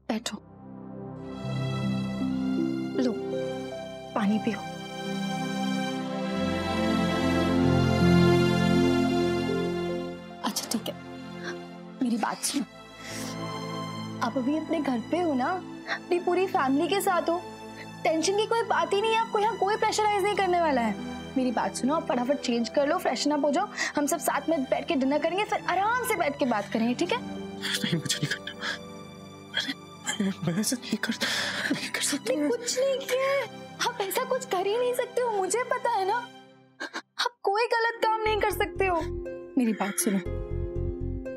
बैठो, लो पानी पियो। अच्छा ठीक है, मेरी बात सुनो। आप अभी अपने घर पे हो ना, अपनी पूरी फैमिली के साथ हो, टेंशन की कोई बात ही नहीं है। आपको यहाँ कोई प्रेशराइज नहीं करने वाला है। मेरी बात सुनो, आप फटाफट चेंज कर लो, फ्रेशन अप हो जाओ, हम सब साथ में बैठ के डिनर करेंगे, फिर आराम से बैठ के बात करेंगे, ठीक है? नहीं, मुझे नहीं करना। मैं ऐसा नहीं कर सकती। कुछ नहीं किया है, आप ऐसा कुछ कर ही नहीं सकते हो, मुझे पता है ना। आप कोई गलत काम नहीं कर सकते हो। मेरी बात सुनो।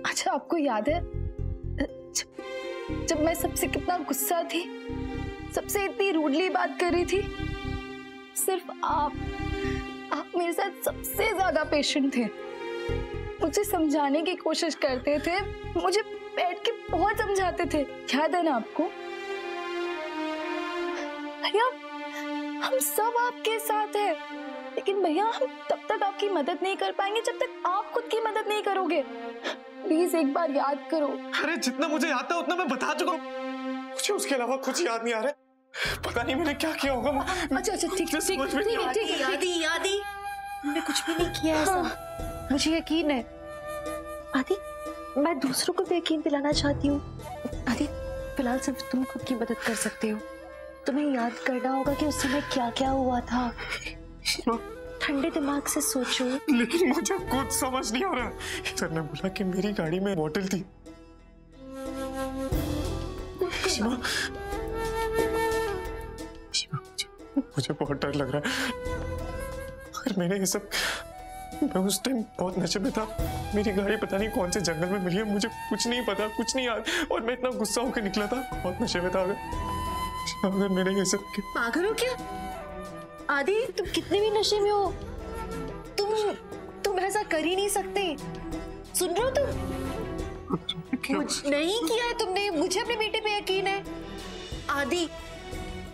अच्छा आपको याद है जब मैं सबसे कितना गुस्सा थी, सबसे इतनी रूडली बात कर रही थी? सिर्फ आप मेरे साथ सबसे ज्यादा पेशेंट थे, मुझे समझाने की कोशिश करते थे, मुझे बैठ के बहुत समझाते थे, याद है ना आपको? भैया हम सब आपके साथ हैं, लेकिन भैया हम तब तक आपकी मदद नहीं कर पाएंगे जब तक आप खुद की मदद नहीं करोगे। प्लीज एक बार याद करो। अरे जितना मुझे याद था उतना मैं बता चुका हूँ, मुझे उसके अलावा कुछ याद नहीं आ रहा। पता नहीं मैंने क्या किया होगा। अच्छा ठीक है, आदि मैंने कुछ भी नहीं किया ऐसा, मुझे यकीन है। आदि मैं दूसरों को भी यकीन दिलाना चाहती हूँ। आदि फिलहाल सिर्फ तुम खुद की मदद कर सकते हो। तुम्हें याद करना होगा कि उस समय क्या क्या हुआ था। ठंडे दिमाग से सोचो। लेकिन मुझे कुछ समझ नहीं आ रहा। सर ने बोला कि मेरी गाड़ी में बोतल थी। शिवा, मुझे बहुत डर लग रहा है। अगर मैंने ये सब, मैं उस टाइम बहुत नशे में था, मेरी गाड़ी पता नहीं कौन से जंगल में मिली है, मुझे कुछ नहीं पता, कुछ नहीं याद, और मैं इतना गुस्सा होकर निकला था, बहुत नशे में था। अगर मैंने ये सब पागल हो क्या आदि? तुम कितने भी नशे में हो, तुम ऐसा कर ही नहीं सकते। सुन रहे हो तुम? कुछ नहीं किया है तुमने, मुझे अपने बेटे पे यकीन है। आदि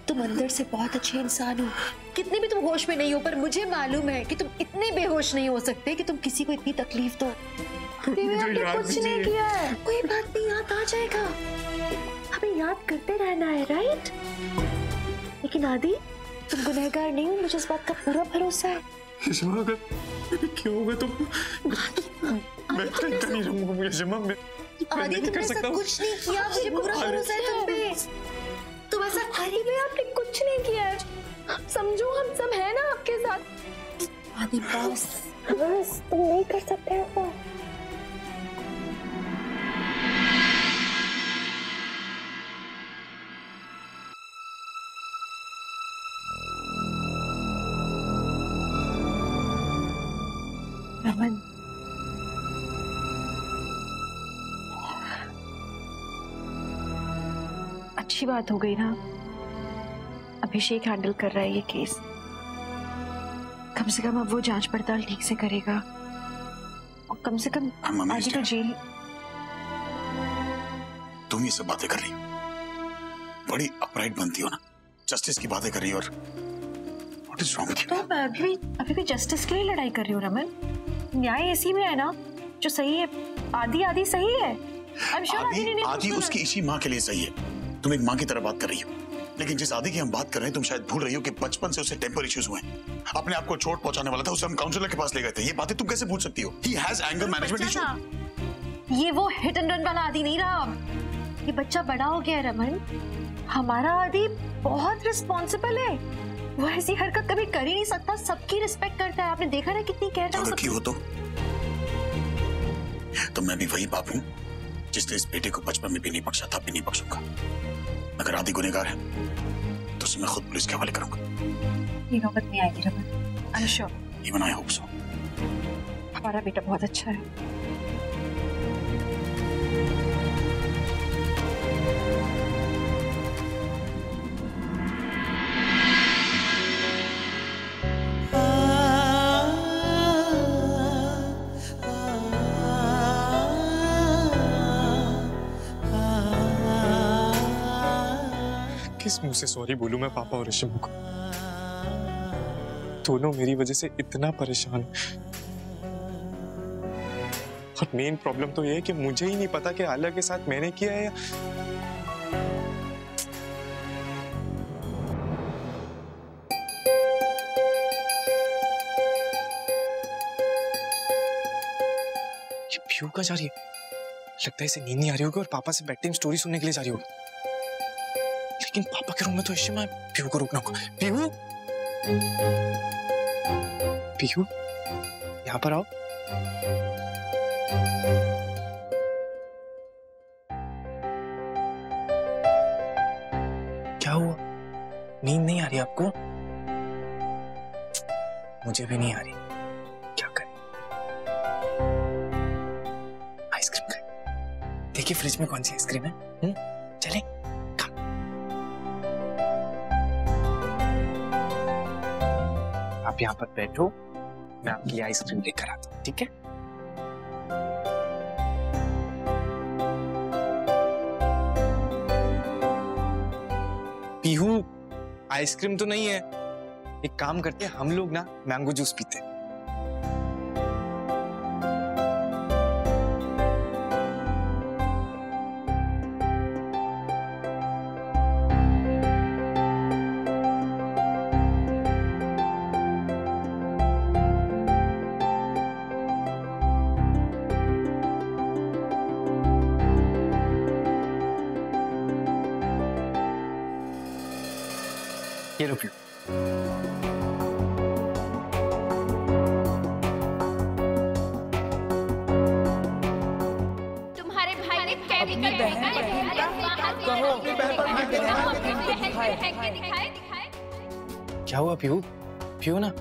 तुम अंदर से बहुत अच्छे इंसान हो, कितने भी तुम होश में नहीं हो, पर मुझे मालूम है कि तुम इतने बेहोश नहीं हो सकते कि तुम किसी को इतनी तकलीफ दो। कुछ नहीं किया है। कोई बात नहीं, याद आ जाएगा, हमें याद करते रहना है, राइट? लेकिन आदि तुम गुनहगार नहीं हो, मुझे इस बात का पूरा भरोसा है। अगर क्या होगा तो मैं नहीं रहूंगा। आदि तुमने ऐसा कुछ नहीं किया, मुझे पूरा भरोसा है तुम पे। तुम ऐसा कर ही नहीं, आपने कुछ नहीं किया है। समझो हम सब है ना आपके साथ। आदि बस तुम नहीं कर सकते ऐसा। रमन, अच्छी बात हो गई ना, अभिषेक हैंडल कर रहा है ये केस। कम से कम अब वो जांच पड़ताल ठीक से करेगा, और कम से कम आदि को जेल। तुम ये सब बातें कर रही हो, बड़ी अपराइट बनती हो ना, जस्टिस की बातें कर रही हो, और what is wrong with you? तो अभी भी जस्टिस के लिए लड़ाई कर रही हो रमन। न्याय इसी में है ना जो सही है। आदि सही है। आदि उसकी इसी माँ के लिए सही है। तुम एक माँ की तरह बात कर रही हो, लेकिन जिस आदि की हम बात कर रहे हैं, तुम शायद भूल रही हो कि बचपन से उसे टेम्पर इश्यूज हुए हैं। अपने आप को चोट पहुंचाने वाला था, उसे हम काउंसलर के पास ले गए थे। ये बातें तुम कैसे भूल सकती हो? He has anger management issue। ये वो हिट एंड रन वाला आदि नहीं रहा अब। ये बच्चा बड़ा हो गया है रमन। हमारा आदि बहुत रिस्पॉन्सिबल है, वो ऐसी हरकत कभी कर ही नहीं सकता, सबकी रिस्पेक्ट करता है। आपने देखा ना कितनी केयर करता है। अगर हो तो मैं भी वही बाप हूँ जिसने इस बेटे को बचपन में भी नहीं बख्शा था, भी नहीं बख्शूंगा। अगर आदि गुनहगार है तो उसे मैं खुद पुलिस के हवाले करूंगा। ये नौबत नहीं आएगी Raman, I am sure. Even I hope so. हमारा बेटा बहुत अच्छा है। किस मुंह से सॉरी बोलूं मैं पापा और ऋषभ को? दोनों मेरी वजह से इतना परेशान। और मेन प्रॉब्लम तो ये है कि मुझे ही नहीं पता कि आलिया के साथ मैंने किया है या पीहू कहाँ जा रही है? लगता है इसे नींद नहीं आ रही होगी और पापा से बेड टाइम स्टोरी सुनने के लिए जा रही होगी। लेकिन पापा के रूम में तो ऐसे मैं पीहू को रोकना होगा। पीहू, पीहू, यहाँ पर आओ। क्या हुआ? नींद नहीं आ रही आपको? मुझे भी नहीं आ रही। क्या करें? आइसक्रीम खाएं। देखिए फ्रिज में कौन सी आइसक्रीम है। चले आप यहाँ पर बैठो, मैं आपके लिए आइसक्रीम लेकर आता हूँ, ठीक है? पीहू, आइसक्रीम तो नहीं है। एक काम करते हैं, हम लोग ना मैंगो जूस पीते हैं। ये लो पीहू। तुम्हारे भाई ने अपनी बहन कहो अपनी बहन दिखाए। क्या हुआ पीहू? पीहू ना।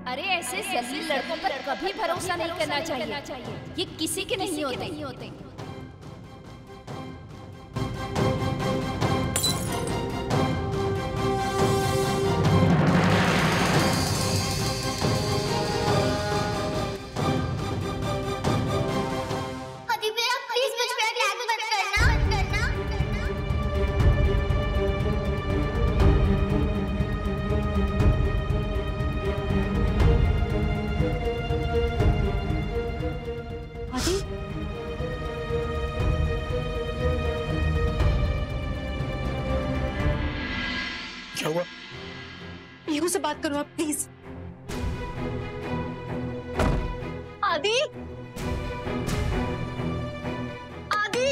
अरे ऐसे जलील लड़कों पर कभी भरोसा नहीं करना चाहिए। ये किसी के नहीं होते। क्या हुआ? पीहू से बात करो आप प्लीज। आदि, आदि,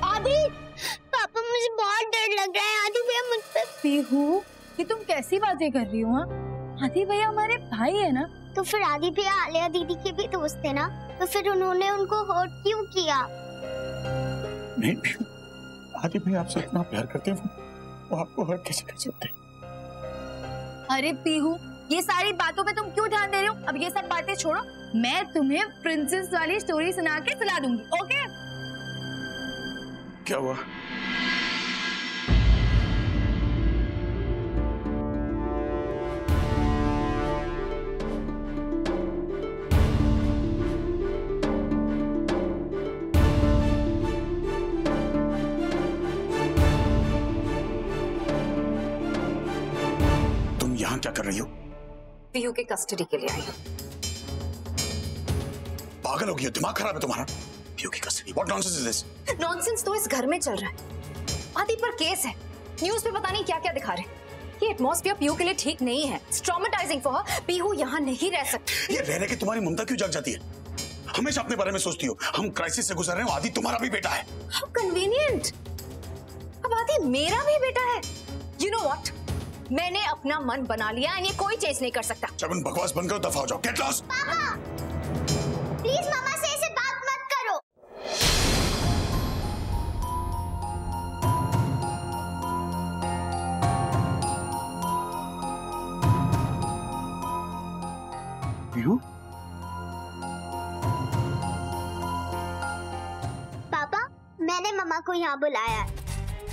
आदि, पापा मुझे बहुत डर लग रहा है। आदि भैया मुझ पे। पीहू, ये तुम कैसी बातें कर रही हो? हाँ, आदि भैया हमारे भाई है ना। तो फिर आदि भैया आलिया दीदी के भी दोस्त थे ना, तो फिर उन्होंने उनको हर्ट क्यों किया? नहीं, आदि भैया आपसे इतना प्यार करते हैं, वो आपको हर्ट कैसे कर सकते हैं? अरे पीहू, ये सारी बातों पे तुम क्यों ध्यान दे रहे हो? अब ये सब बातें छोड़ो, मैं तुम्हें प्रिंसेस वाली स्टोरी सुना के सुला दूंगी, ओके? क्या हुआ? यहाँ क्या कर रही हो? पीहू के कस्टडी के लिए आई हूँ। पागल हो गई हो? दिमाग खराब है तुम्हारा? पीहू की custody? What nonsense is this? Nonsense तो इस घर में चल रहा है। आदि पर केस है, न्यूज पे पता नहीं क्या क्या दिखा रहे। ये एटमॉस्फेयर पीहू के लिए ठीक नहीं है। It's traumatising for her. Pihu यहाँ नहीं रह सकती। ये रहने की तुम्हारी ममता क्यों जाग जाती है? हमेशा अपने बारे में सोचती हो। हम क्राइसिस से गुजर रहे हो, आदि तुम्हारा भी बेटा है। How convenient. अब आदि मेरा भी बेटा है। यू नो व्हाट, मैंने अपना मन बना लिया है, ये कोई चेंज नहीं कर सकता। जब बकवास बंद करो, दफा हो जाओ। Get lost. पापा, प्लीज मामा से ऐसे बात मत करो। पीहू? पापा, मैंने मम्मा को यहाँ बुलाया है।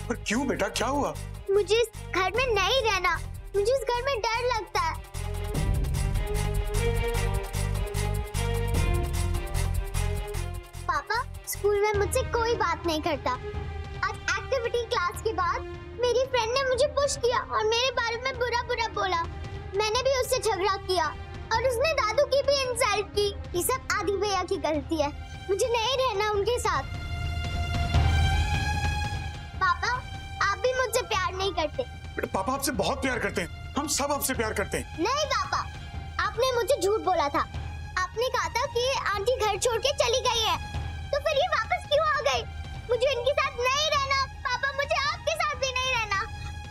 पर क्यों बेटा, क्या हुआ? मुझे इस घर में नहीं रहना। मुझे इस घर में डर लगता है। पापा, स्कूल में मुझसे कोई बात नहीं करता। आज एक्टिविटी क्लास के बाद मेरी फ्रेंड ने मुझे पुश किया और मेरे बारे में बुरा बुरा बोला। मैंने भी उससे झगड़ा किया और उसने दादू की भी इंसल्ट की। ये सब आदि भैया की गलती है, मुझे नहीं रहना उनके साथ। पापा, आप भी मुझसे प्यार नहीं करते। पापा आपसे बहुत प्यार करते हैं, हम सब आपसे प्यार करते हैं। नहीं पापा, आपने मुझे झूठ बोला था। आपने कहा था कि आंटी घर छोड़ के चली गई है, तो फिर ये वापस क्यों आ गई? मुझे इनके साथ नहीं रहना। पापा, मुझे आपके साथ भी नहीं रहना।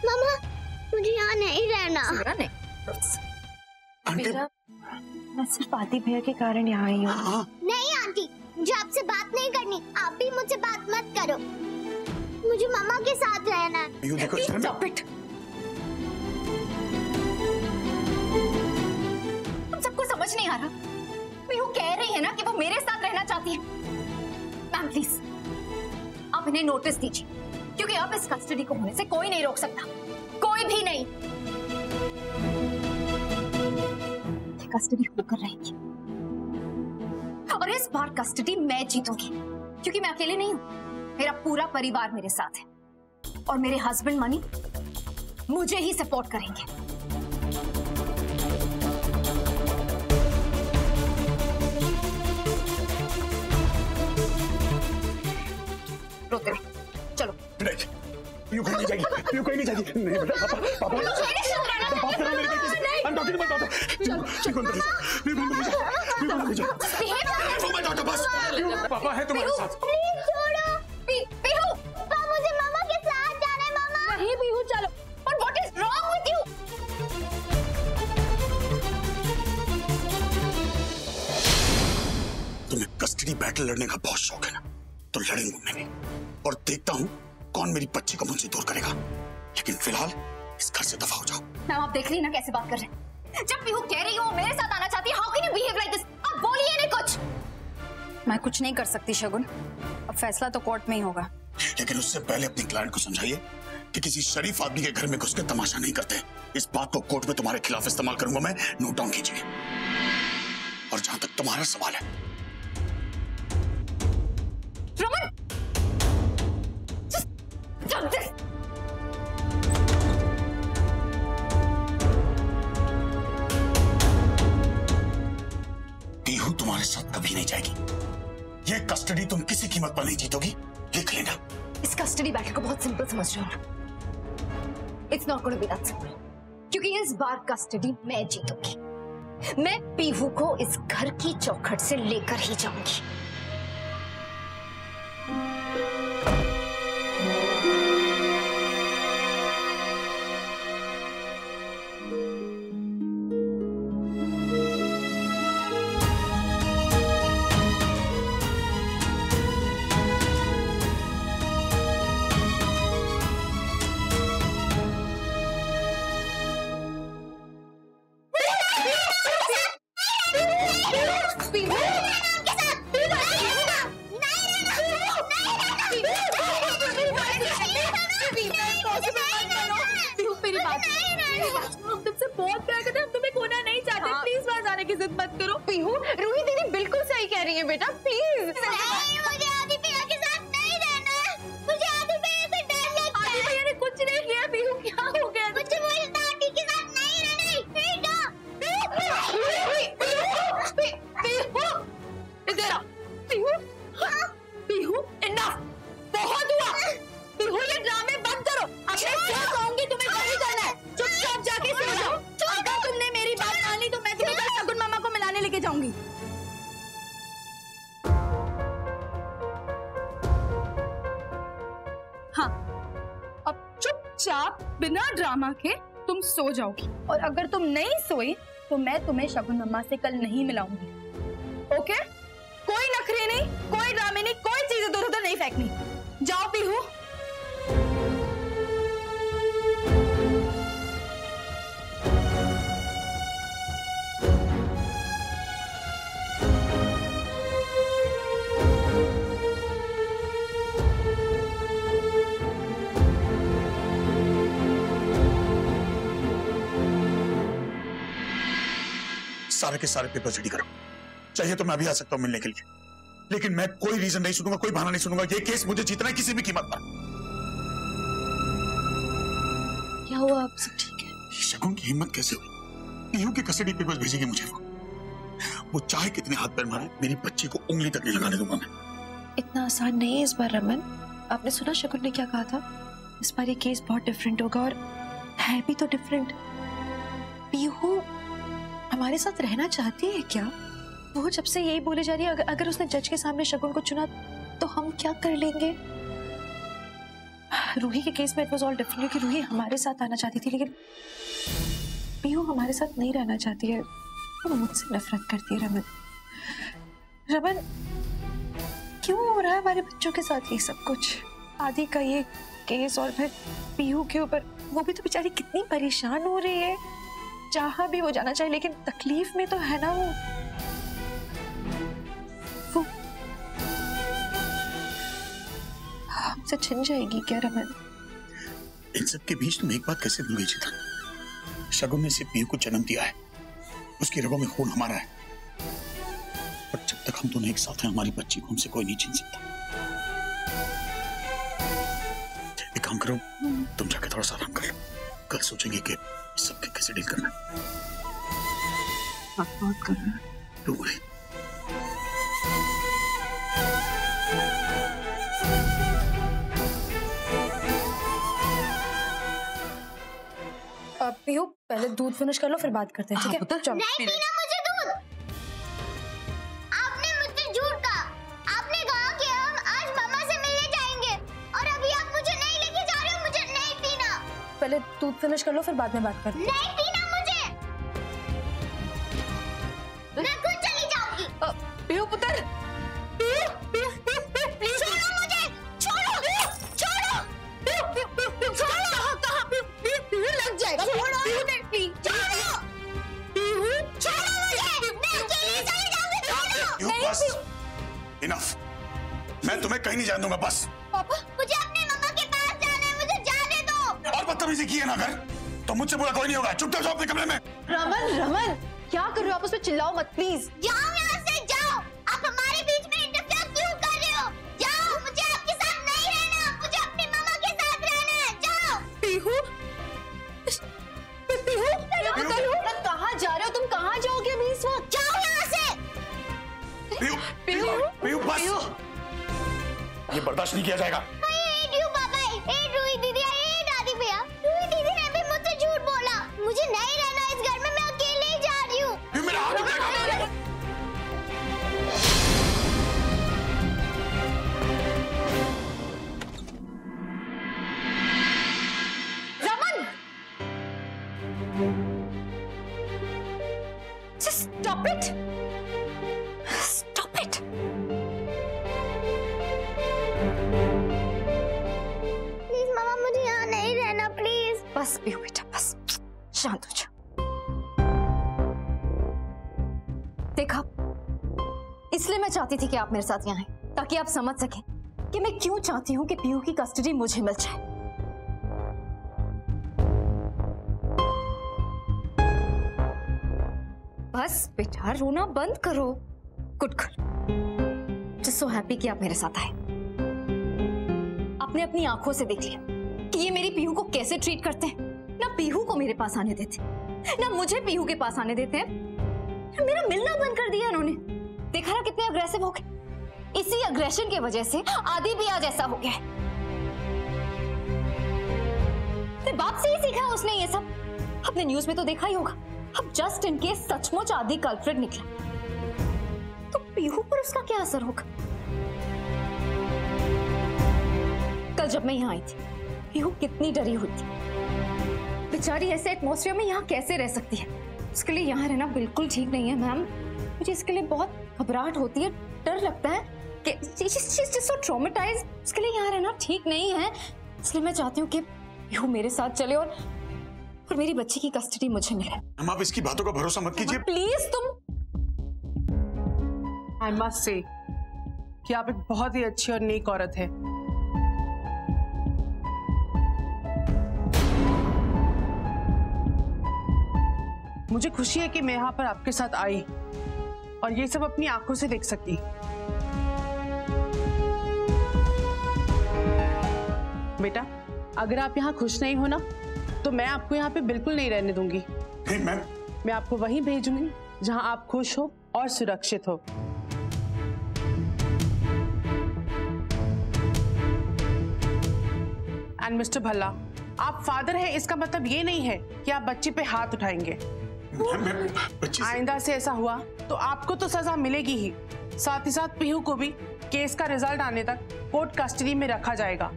मामा, मुझे यहाँ नहीं रहना। आंटी, मैं सिर्फ आदि भैया के कारण यहाँ आई हूँ। नहीं आंटी, मुझे आपसे बात नहीं करनी। आप भी मुझसे बात मत करो, मुझे मामा के साथ रहना है। यू देखो Stop it! तुम सबको समझ नहीं आ रहा? पीहू कह रही है ना कि वो मेरे साथ रहना चाहती है। मैम प्लीज, आप इन्हें नोटिस दीजिए, क्योंकि अब इस कस्टडी को होने से कोई नहीं रोक सकता, कोई भी नहीं। कस्टडी होकर रहेगी और इस बार कस्टडी मैं जीतूंगी, क्योंकि मैं अकेले नहीं हूं, मेरा पूरा परिवार मेरे साथ है और मेरे हस्बैंड मनी मुझे ही सपोर्ट करेंगे। रोते रहो, चलो। यू कहीं नहीं जाएगी, यू कहीं नहीं जाएगी। नहीं बेटा, पापा बात करो मेरे बेटे से। I'm talking to my daughter. पापा है तुम्हारे साथ। प्लीज छोड़ो। पीहू, मुझे मामा के साथ जाना है। मामा नहीं पीहू, चलो। But what is wrong with you? तुम्हें कस्टडी बैटल लड़ने का बहुत शौक है ना, तो लड़ेंगे मैंने, और देखता हूँ कौन मेरी बच्ची को मुझसे दूर करेगा। लेकिन फिलहाल इस घर से दफा हो जाओ। मैम, आप देख रही ना कैसे बात कर रहे हैं? जब पीहू कह रही है वो मेरे साथ आना चाहती है, how can you behave like this? आप बोलिए नहीं कुछ। मैं कुछ नहीं कर सकती शगुन, अब फैसला तो कोर्ट में ही होगा। लेकिन उससे पहले अपनी क्लाइंट को समझाइए कि किसी शरीफ आदमी के घर में घुस के तमाशा नहीं करते। इस बात को कोर्ट में तुम्हारे खिलाफ इस्तेमाल करूंगा मैं, नोट डाउन कीजिए। और जहां तक तुम्हारा सवाल है, रमन, stop this! पीहू तुम्हारे साथ कभी नहीं जाएगी। ये कस्टडी तुम किसी कीमत पर नहीं जीतोगी, लिख लेना। इस कस्टडी बैटल को बहुत सिंपल समझ रहे हो ना? It's not going to be that simple, क्योंकि इस बार कस्टडी मैं जीतूंगी। मैं पीहू को इस घर की चौखट से लेकर ही जाऊंगी। बेटा प्लीज। मुझे आदि भैया के साथ नहीं रहना है। मुझे आदि भैया से डर लगता है। आदि भैया ने कुछ नहीं किया। पीहू क्या हो गया? मुझे आदि के साथ नहीं रहना है। पीहू, इनफ, बहुत हुआ। पीहू, ये ड्रामे बंद करो। अब मैं क्या कहूंगी तुम्हें वही करना है। चुपचाप जाके सो जाओ। अगर तुमने मेरी बात मानी तो मैं तुम्हें कल शगुन मामा को मिलाने लेके जाऊंगी। हाँ, अब चुपचाप बिना ड्रामा के तुम सो जाओगी, और अगर तुम नहीं सोई तो मैं तुम्हें शगुन मामा से कल नहीं मिलाऊंगी। ओके? कोई नखरे नहीं, कोई ड्रामे नहीं, कोई चीज इधर उधर नहीं फेंकनी। जाओ पीहू। सारे के सारे पेपर रेडी करो। चाहिए तो मैं अभी आ सकता हूं मिलने के लिए, लेकिन मैं कोई रीजन नहीं सुनूंगा, कोई बहाना नहीं सुनूंगा। ये केस मुझे जीतना है किसी भी कीमत पर। क्या हुआ? आप सब ठीक है? शगुन की हिम्मत कैसे हुई? पीहू की कस्टडी पेपर्स भेजेगी मुझे वो चाहे कितने हाथ पैर मारे, मेरी बच्ची को उंगली तक नहीं लगाने दूंगा मैं। इतना आसान नहीं है इस बार रमन। आपने सुना शगुन ने क्या कहा था? इस बार ये केस बहुत डिफरेंट होगा, और है भी तो डिफरेंट। पीहू हमारे साथ रहना चाहती है क्या? वो जब से यही बोले जा रही है अगर उसने जज के सामने शगुन को चुना तो हम क्या कर लेंगे? रूही के केस में इट वाज ऑल डिफरेंट, क्योंकि रूही हमारे साथ आना चाहती थी, लेकिन पीहू हमारे साथ नहीं रहना चाहती है। वो मुझसे नफरत करती है। रमन रमन क्यों हो रहा है हमारे बच्चों के साथ ये सब कुछ? आदि का ये केस और फिर पीहू के ऊपर, वो भी तो बेचारी कितनी परेशान हो रही है। चाहा भी वो जाना चाहिए, लेकिन तकलीफ में तो है ना वो हमसे छिन जाएगी क्या रमन? इन सब के बीच तुम एक बात कैसे भूल गई चेतन? शगुन ने सिर्फ पीहू को जन्म दिया है, उसकी रगों में खून हमारा है, और जब तक हम दोनों एक साथ हैं हमारी बच्ची को हमसे कोई नहीं छीन सकता। एक काम करो, तुम जाके थोड़ा सा आराम कर लो, कल सोचेंगे कि सबके कैसे डील करना है। बहुत करना है। पीहू पहले दूध फिनिश कर लो, फिर बात करते हैं, ठीक है? चलो। नहीं पीना मुझे दूध। आपने मुझसे झूठ कहा। आपने कहा कि हम आज मामा से मिलने जाएंगे, और अभी आप मुझे नहीं लेके जा रहे हो। मुझे नहीं पीना। पहले दूध फिनिश कर लो, फिर बाद में बात करते हैं। नहीं पीना मुझे। मैं खुद चली जाऊंगी। पीहू पुत्र, छोड़ो मुझे। छोड़ो। छोड़ो। छोड़ो। लग जाएगा। छोड़ो। बस इनफ, मैं तुम्हें कहीं नहीं जाने दूंगा। बस पापा, मुझे अपने मम्मा के पास जाना है। मुझे जाने दो। और बदतमीजी की है ना अगर, तो मुझसे बुरा कोई नहीं होगा। चुपचाप जाओ अपने कमरे में। रमन क्या कर रहे हो? आप उसमें चिल्लाओ मत प्लीज। जाओ यहाँ से, जाओ। आप हमारे बीच में इंटरफेयर क्यों कर रहे हो? जाओ, मुझे आपके साथ नहीं रहना। मुझे अपनी मम्मा के साथ रहना है। जाओ। पीहू कहाँ जा रहे हो तुम? कहाँ जाओगे अभी इस वक्त? जाओ यहाँ से। पीहू बस, ये बर्दाश्त नहीं किया जाएगा। रूही दीदी, दादी भैया, रूही दीदी ने भी मुझसे झूठ बोला। मुझे नहीं रहना इस घर में। मैं अकेले ही जा रही हूँ। मेरा हाथ उठाएगा। Stop it! Stop it! Please मामा, मुझे यहाँ नहीं रहना प्लीज। बस पीहू बेटा, बस शांत हो जाओ। देखा, इसलिए मैं चाहती थी कि आप मेरे साथ यहाँ आए, ताकि आप समझ सकें कि मैं क्यों चाहती हूँ कि पीहू की कस्टडी मुझे मिल जाए। बस बेटा रोना बंद करो। Good girl, just so happy कि आप मेरे साथ आए। आपने अपनी आंखों से देख लिया कि ये मेरी पीहू को कैसे ट्रीट करते हैं। ना पीहू को मेरे पास आने देते, ना मुझे पीहू के पास आने देते हैं। मेरा मिलना बंद कर दिया इन्होंने। देखा ना कितने अग्रेसिव हो गए। इसी अग्रेशन की वजह से आदि भी आज ऐसा हो गया है। तेरे बाप से ही सीखा है उसने ये सब। आपने न्यूज में तो देखा ही होगा। अब जस्ट इन केस सचमुच आदि कल्प्रिट निकला तो पीहू पर उसका क्या असर होगा? कल जब मैं यहाँ आई थी, पीहू कितनी डरी हुई थी। बेचारी ऐसे एटमॉस्फेयर में यहाँ कैसे रह सकती है? उसके लिए यहाँ रहना बिल्कुल ठीक नहीं है मैम। मुझे इसके लिए बहुत घबराहट होती है, डर लगता है कि she's just so traumatized। उसके लिए यहाँ रहना ठीक नहीं है। इसलिए मैं चाहती हूँ कि पीहू मेरे साथ चले और मेरी बच्ची की कस्टडी मुझे मिले। हम आप इसकी बातों का भरोसा मत कीजिए प्लीज। तुम I must say कि आप एक बहुत ही अच्छी और नेक औरत है। मुझे खुशी है कि मैं यहाँ पर आपके साथ आई और ये सब अपनी आंखों से देख सकी। बेटा, अगर आप यहाँ खुश नहीं हो ना, तो मैं आपको यहाँ पे बिल्कुल नहीं रहने दूंगी। नहीं, मैं आपको वहीं भेजूंगी जहां आप खुश हो और सुरक्षित हो। एंड मिस्टर भल्ला, आप फादर हैं, इसका मतलब ये नहीं है कि आप बच्ची पे हाथ उठाएंगे। आइंदा से ऐसा हुआ तो आपको तो सजा मिलेगी ही, साथ ही साथ पीहू को भी केस का रिजल्ट आने तक कोर्ट कस्टडी में रखा जाएगा।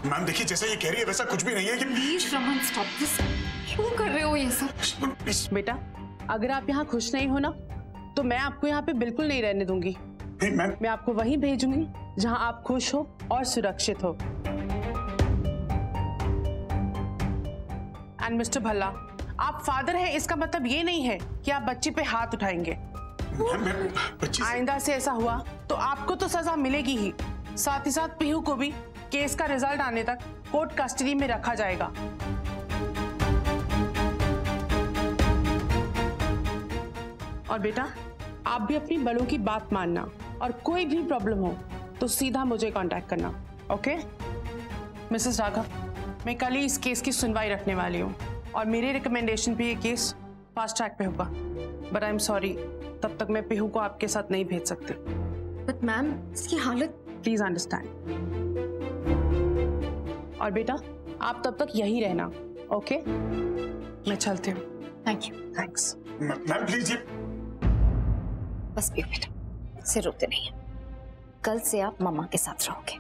मैम देखिए, जैसा ये कह रही है वैसा कुछ भी नहीं है। Please Raman stop this. क्यों कर रहे हो ये सब? बेटा, अगर आप यहाँ खुश नहीं हो ना तो मैं आपको यहाँ पे बिल्कुल नहीं रहने दूंगी। मैं आपको वहीं भेजूंगी जहां आप खुश हो और सुरक्षित हो। एंड मिस्टर भल्ला, आप फादर हैं, इसका मतलब ये नहीं है कि आप बच्ची पे हाथ उठाएंगे। आइंदा से ऐसा हुआ तो आपको तो सजा मिलेगी ही, साथ ही साथ पीहू को भी केस का रिजल्ट आने तक कोर्ट कस्टडी में रखा जाएगा। और बेटा, आप भी अपनी बड़ों की बात मानना और कोई भी प्रॉब्लम हो तो सीधा मुझे कांटेक्ट करना। ओके मिसेस राघव, मैं कल ही इस केस की सुनवाई रखने वाली हूँ और मेरे रिकमेंडेशन पे ये केस फास्ट ट्रैक पे होगा। बट आई एम सॉरी, तब तक मैं पीहू को आपके साथ नहीं भेज सकती। बट मैम, इसकी हालत। Please understand. और बेटा, आप तब तक यही रहना। ओके मैं चलती हूँ। Thank you. Thanks. Ma'am please. बस पियो बेटा, सिर रोते नहीं है। कल से आप मम्मा के साथ रहोगे।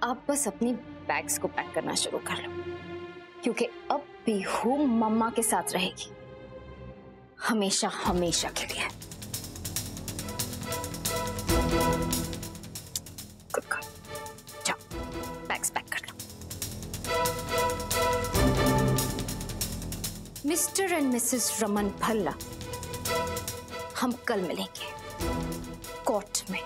आप बस अपनी बैग्स को पैक करना शुरू कर लो, क्योंकि अब पीहू मम्मा के साथ रहेगी, हमेशा हमेशा के लिए। गुड गर्ल, जाओ बैग्स पैक कर लो। Mr and Mrs Raman Bhalla, हम कल मिलेंगे कोर्ट में।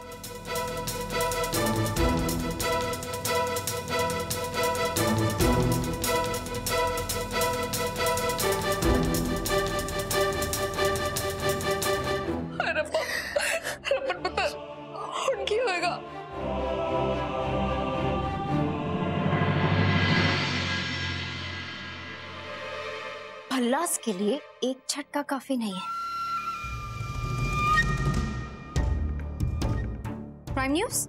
भल्लास के लिए एक झटका काफी नहीं है। प्राइम न्यूज,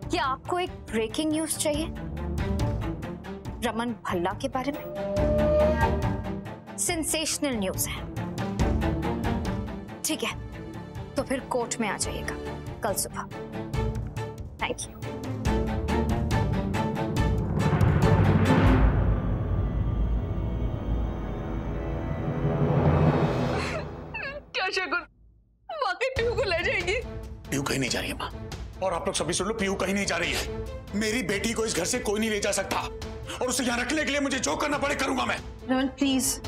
क्या आपको एक ब्रेकिंग न्यूज चाहिए रमन भल्ला के बारे में? सेंसेशनल न्यूज है। ठीक है, तो फिर कोर्ट में आ जाइएगा कल सुबह। Thank you. क्या शगुन वाकई पीहू को ले जाएगी? पीहू कहीं नहीं जा रही है माँ, और आप लोग सभी सुन लो, पीहू कहीं नहीं जा रही है। मेरी बेटी को इस घर से कोई नहीं ले जा सकता, और उसे यहाँ रखने के लिए मुझे जो करना पड़े करूंगा मैं। रमन प्लीज,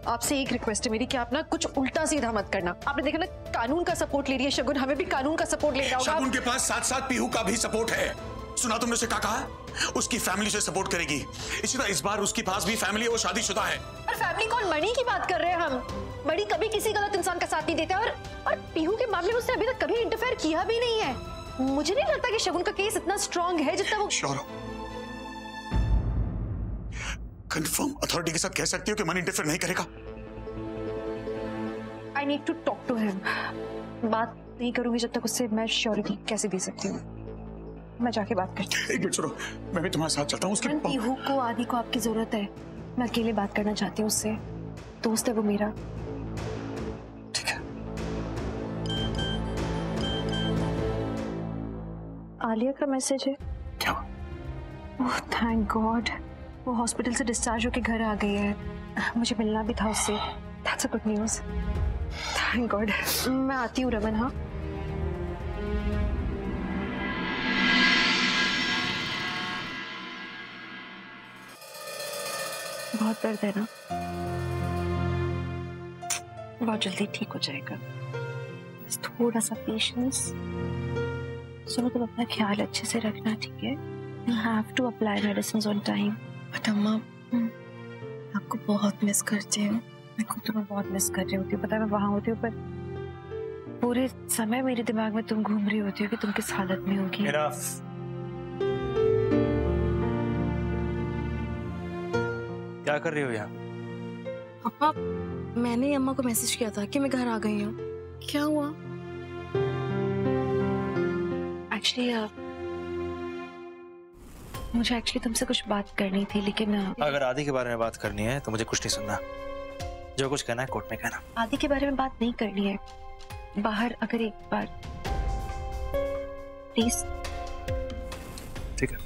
आपसे एक रिक्वेस्ट है मेरी कि आप ना कुछ उल्टा सीधा मत करना। आपने देखा ना, कानून का सपोर्ट ले रही है शगुन, हमें भी कानून का सपोर्ट लेना होगा। शगुन के पास साथ साथ पीहू का भी सपोर्ट है। सुना तुमने उसे क्या कहा? उसकी फैमिली से सपोर्ट करेगी। इसी तरह इस बार उसके पास भी फैमिली है, वो शादीशुदा है। और फैमिली कौन? मणि की बात कर रहे हैं हम। मणि कभी किसी गलत इंसान का साथ नहीं देता, और पीहू के मामले में उसने अभी तक कभी इंटरफेयर किया भी नहीं है। मुझे नहीं लगता कि शगुन का केस इतना स्ट्रांग है जितना वो। श्योर हो? कंफर्म अथॉरिटी के साथ कह सकती हो कि मणि इंटरफेयर नहीं करेगा? I need to talk to him. बात नहीं करूंगी जब तक उससे मैं श्योरिटी कैसे दे सकती हूँ। मैं जाके बात करती हूँ। एक मिनट सुनो, मैं भी तुम्हारे साथ चलता हूँ। उसके पीहू को आदि को आपकी जरूरत है। मैं अकेले बात करना चाहती हूँ उससे। दोस्त है वो मेरा। ठीक है। आलिया का मैसेज है। क्या? ओह थैंक गॉड, वो हॉस्पिटल से डिस्चार्ज होके घर आ गई है। मुझे मिलना भी था उससे। That's a good news. Thank God. मैं आती हूँ रमन। हाँ बहुत दर्द है ना? बहुत जल्दी ठीक हो जाएगा, बस थोड़ा सा पेशेंस। सुनो, तुम अपना ख्याल अच्छे से रखना, ठीक है? You have to apply medicines on time. But अम्मा, आपको बहुत मिस करती हूँ। मैं खुद तुम्हें बहुत मिस कर रही होती हूँ, पता है मैं वहां होती हूँ पर पूरे समय मेरे दिमाग में तुम घूम रही होती हो कि तुम किस हालत में होगी। क्या कर रही हो यहाँ? पापा, मैंने अम्मा को मैसेज किया था कि मैं घर आ गई हूँ। क्या हुआ? मुझे तुमसे कुछ बात करनी थी, लेकिन अगर आदि के बारे में बात करनी है तो मुझे कुछ नहीं सुनना। जो कुछ कहना है कोर्ट में कहना। आदि के बारे में बात नहीं करनी है, बाहर अगर एक बार प्लीज। ठीक है,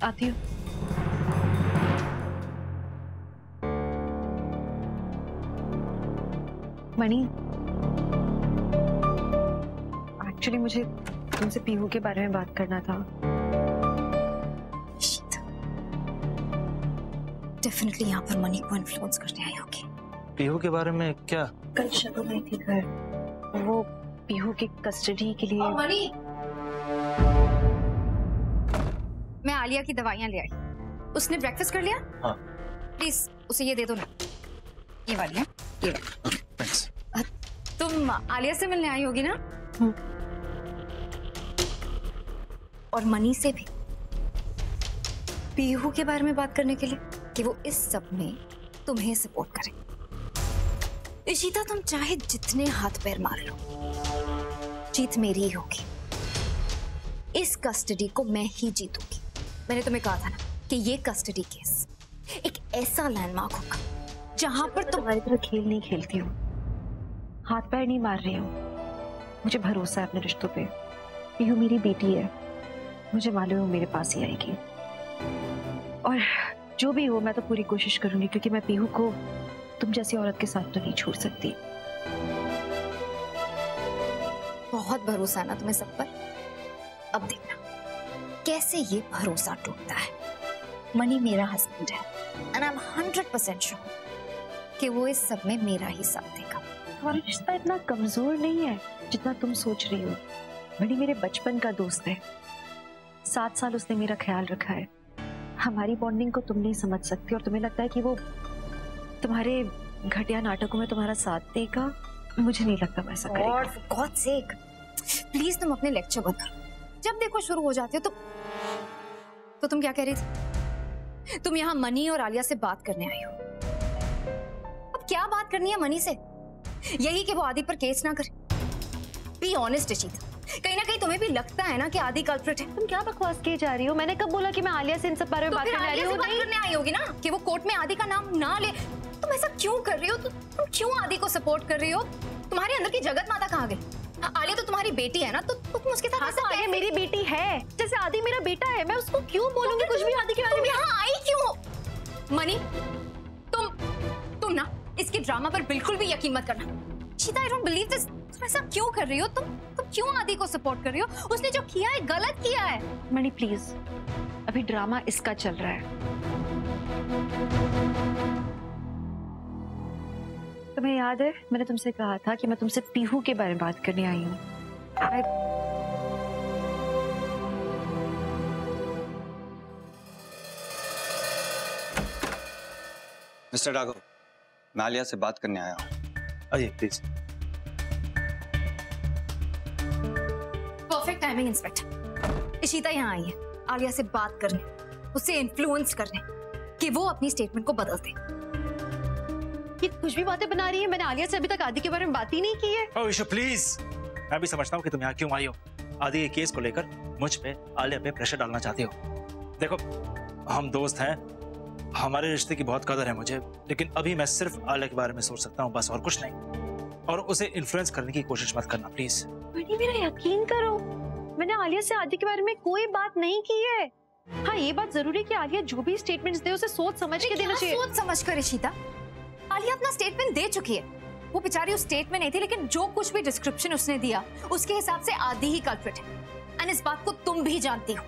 आती हूँ। मणि, एक्चुअली मुझे तुमसे पीहू के बारे में बात करना था। डेफिनेटली यहाँ पर मनी को इन्फ्लुएंस करने आई होगी। पीहू के बारे में क्या? कल शगुन आई थी घर, वो पीहू के कस्टडी के लिए। मनी, मैं आलिया की दवाइयाँ ले आई। उसने ब्रेकफास्ट कर लिया? हाँ। प्लीज उसे ये दे दो ना, ये वाली है, ये वाली। तुम आलिया से मिलने आई होगी ना? और मनी से भी पीहू के बारे में बात करने के लिए कि वो इस सब में तुम्हें सपोर्ट करे। इशिता, तुम चाहे जितने हाथ पैर मार लो, जीत मेरी ही होगी। इस कस्टडी को मैं ही जीतूंगी। मैंने तुम्हें कहा था ना कि ये कस्टडी केस एक ऐसा लैंडमार्क होगा जहां पर तुम्हारी तरह खेल नहीं खेलती हूँ, हाथ पैर नहीं मार रही हूँ। मुझे भरोसा है अपने रिश्तों पे। पीहू मेरी बेटी है, मुझे मालूम है वो मेरे पास ही आएगी। और जो भी हो मैं तो पूरी कोशिश करूंगी, क्योंकि मैं पीहू को तुम जैसी औरत के साथ तो नहीं छोड़ सकती। बहुत भरोसा ना तुम्हें सब पर। अब देखना कैसे ये भरोसा टूटता है। मनी मेरा हस्बैंड है एंड आई एम 100% श्योर कि वो इस सब में मेरा ही साथ देगा। हमारा रिश्ता इतना कमजोर नहीं है जितना तुम सोच रही हो। मणि मेरे बचपन का दोस्त है, 7 साल उसने मेरा ख्याल रखा है। हमारी बॉन्डिंग को तुम नहीं समझ सकती और तुम्हें लगता है कि वो तुम्हारे घटिया नाटकों में तुम्हारा साथ देगा। मुझे नहीं लगता वो ऐसा करेगा। For God's sake, प्लीज तुम अपने लेक्चर बंद करो। जब देखो शुरू हो जाते हो तो तुम क्या कह रही थी? तुम यहाँ मनी और आलिया से बात करने आई हो। अब क्या बात करनी है मनी से? यही कि वो आदि पर केस ना करे। बी ऑनेस्ट इशिता, कहीं ना कहीं तुम्हें भी लगता है ना कि आदि कल्प्रिट है। तुम क्या बकवास किए जा रही हो? मैंने कब बोला कि मैं आलिया से इन सब बारे में बात करने आ रही हूँ? बात करने आई होगी ना कि वो कोर्ट में आदि का नाम ना ले। तुम ऐसा क्यों कर रही हो? तुम क्यों आदि को सपोर्ट कर रही हो? तुम्हारे अंदर की जगत माता कहाँ गई? आलिया तो तुम्हारी बेटी है ना, तो तुम उसके साथ। हाँ, आलिया मेरी बेटी है, जैसे आदि मेरा बेटा है। मैं उसको क्यों बोलूंगी कुछ भी आदि के बारे में? यहाँ आई क्यों? मनी, तुम ना इसके ड्रामा पर बिल्कुल भी यकीन मत करना। शीता, आई डोंट बिलीव दिस। तुम ऐसा क्यों कर रही हो? तुम क्यों आदि को सपोर्ट कर रही हो? उसने जो किया है गलत किया है। मणि प्लीज, अभी ड्रामा इसका चल रहा है। तुम्हें याद है मैंने तुमसे कहा था कि मैं तुमसे पीहू के बारे में बात करने आई हूँ। मिस्टर राघव, मैं आलिया से बात करने आया हूँ। आइए please. Perfect timing inspector. Ishita यहाँ आई है आलिया से बात करने, उसे इन्फ्लुएंस करने कि वो अपनी स्टेटमेंट को बदल दे। ये कुछ भी बातें बना रही है। मैंने आलिया से अभी तक आदि के बारे में बात ही नहीं की है। ओह ईशा प्लीज, मैं भी समझता हूँ कि तुम यहाँ क्यों आई हो। आदि के केस को लेकर मुझ पे, आलिया पे प्रेशर डालना चाहती हो। देखो, हम दोस्त हैं, हमारे रिश्ते की बहुत कदर है मुझे, लेकिन अभी मैं सिर्फ आलिया के बारे में सोच सकता हूँ, बस और कुछ नहीं। और उसे इन्फ्लुएंस करने की कोशिश मत करना प्लीज। मेरा यकीन करो, मैंने आलिया से आदि के बारे में कोई बात नहीं की है। हाँ, ये बात जरूरी है कि आलिया जो भी स्टेटमेंट्स दे उसे सोच समझ के देना चाहिए। सोच समझ कर इशिता, आलिया अपना स्टेटमेंट दे चुकी है। वो बेचारी उस स्टेट में नहीं थी, लेकिन जो कुछ भी डिस्क्रिप्शन उसने दिया उसके हिसाब से आदि ही कल्प्रिट है। एंड इस बात को तुम भी जानती हो।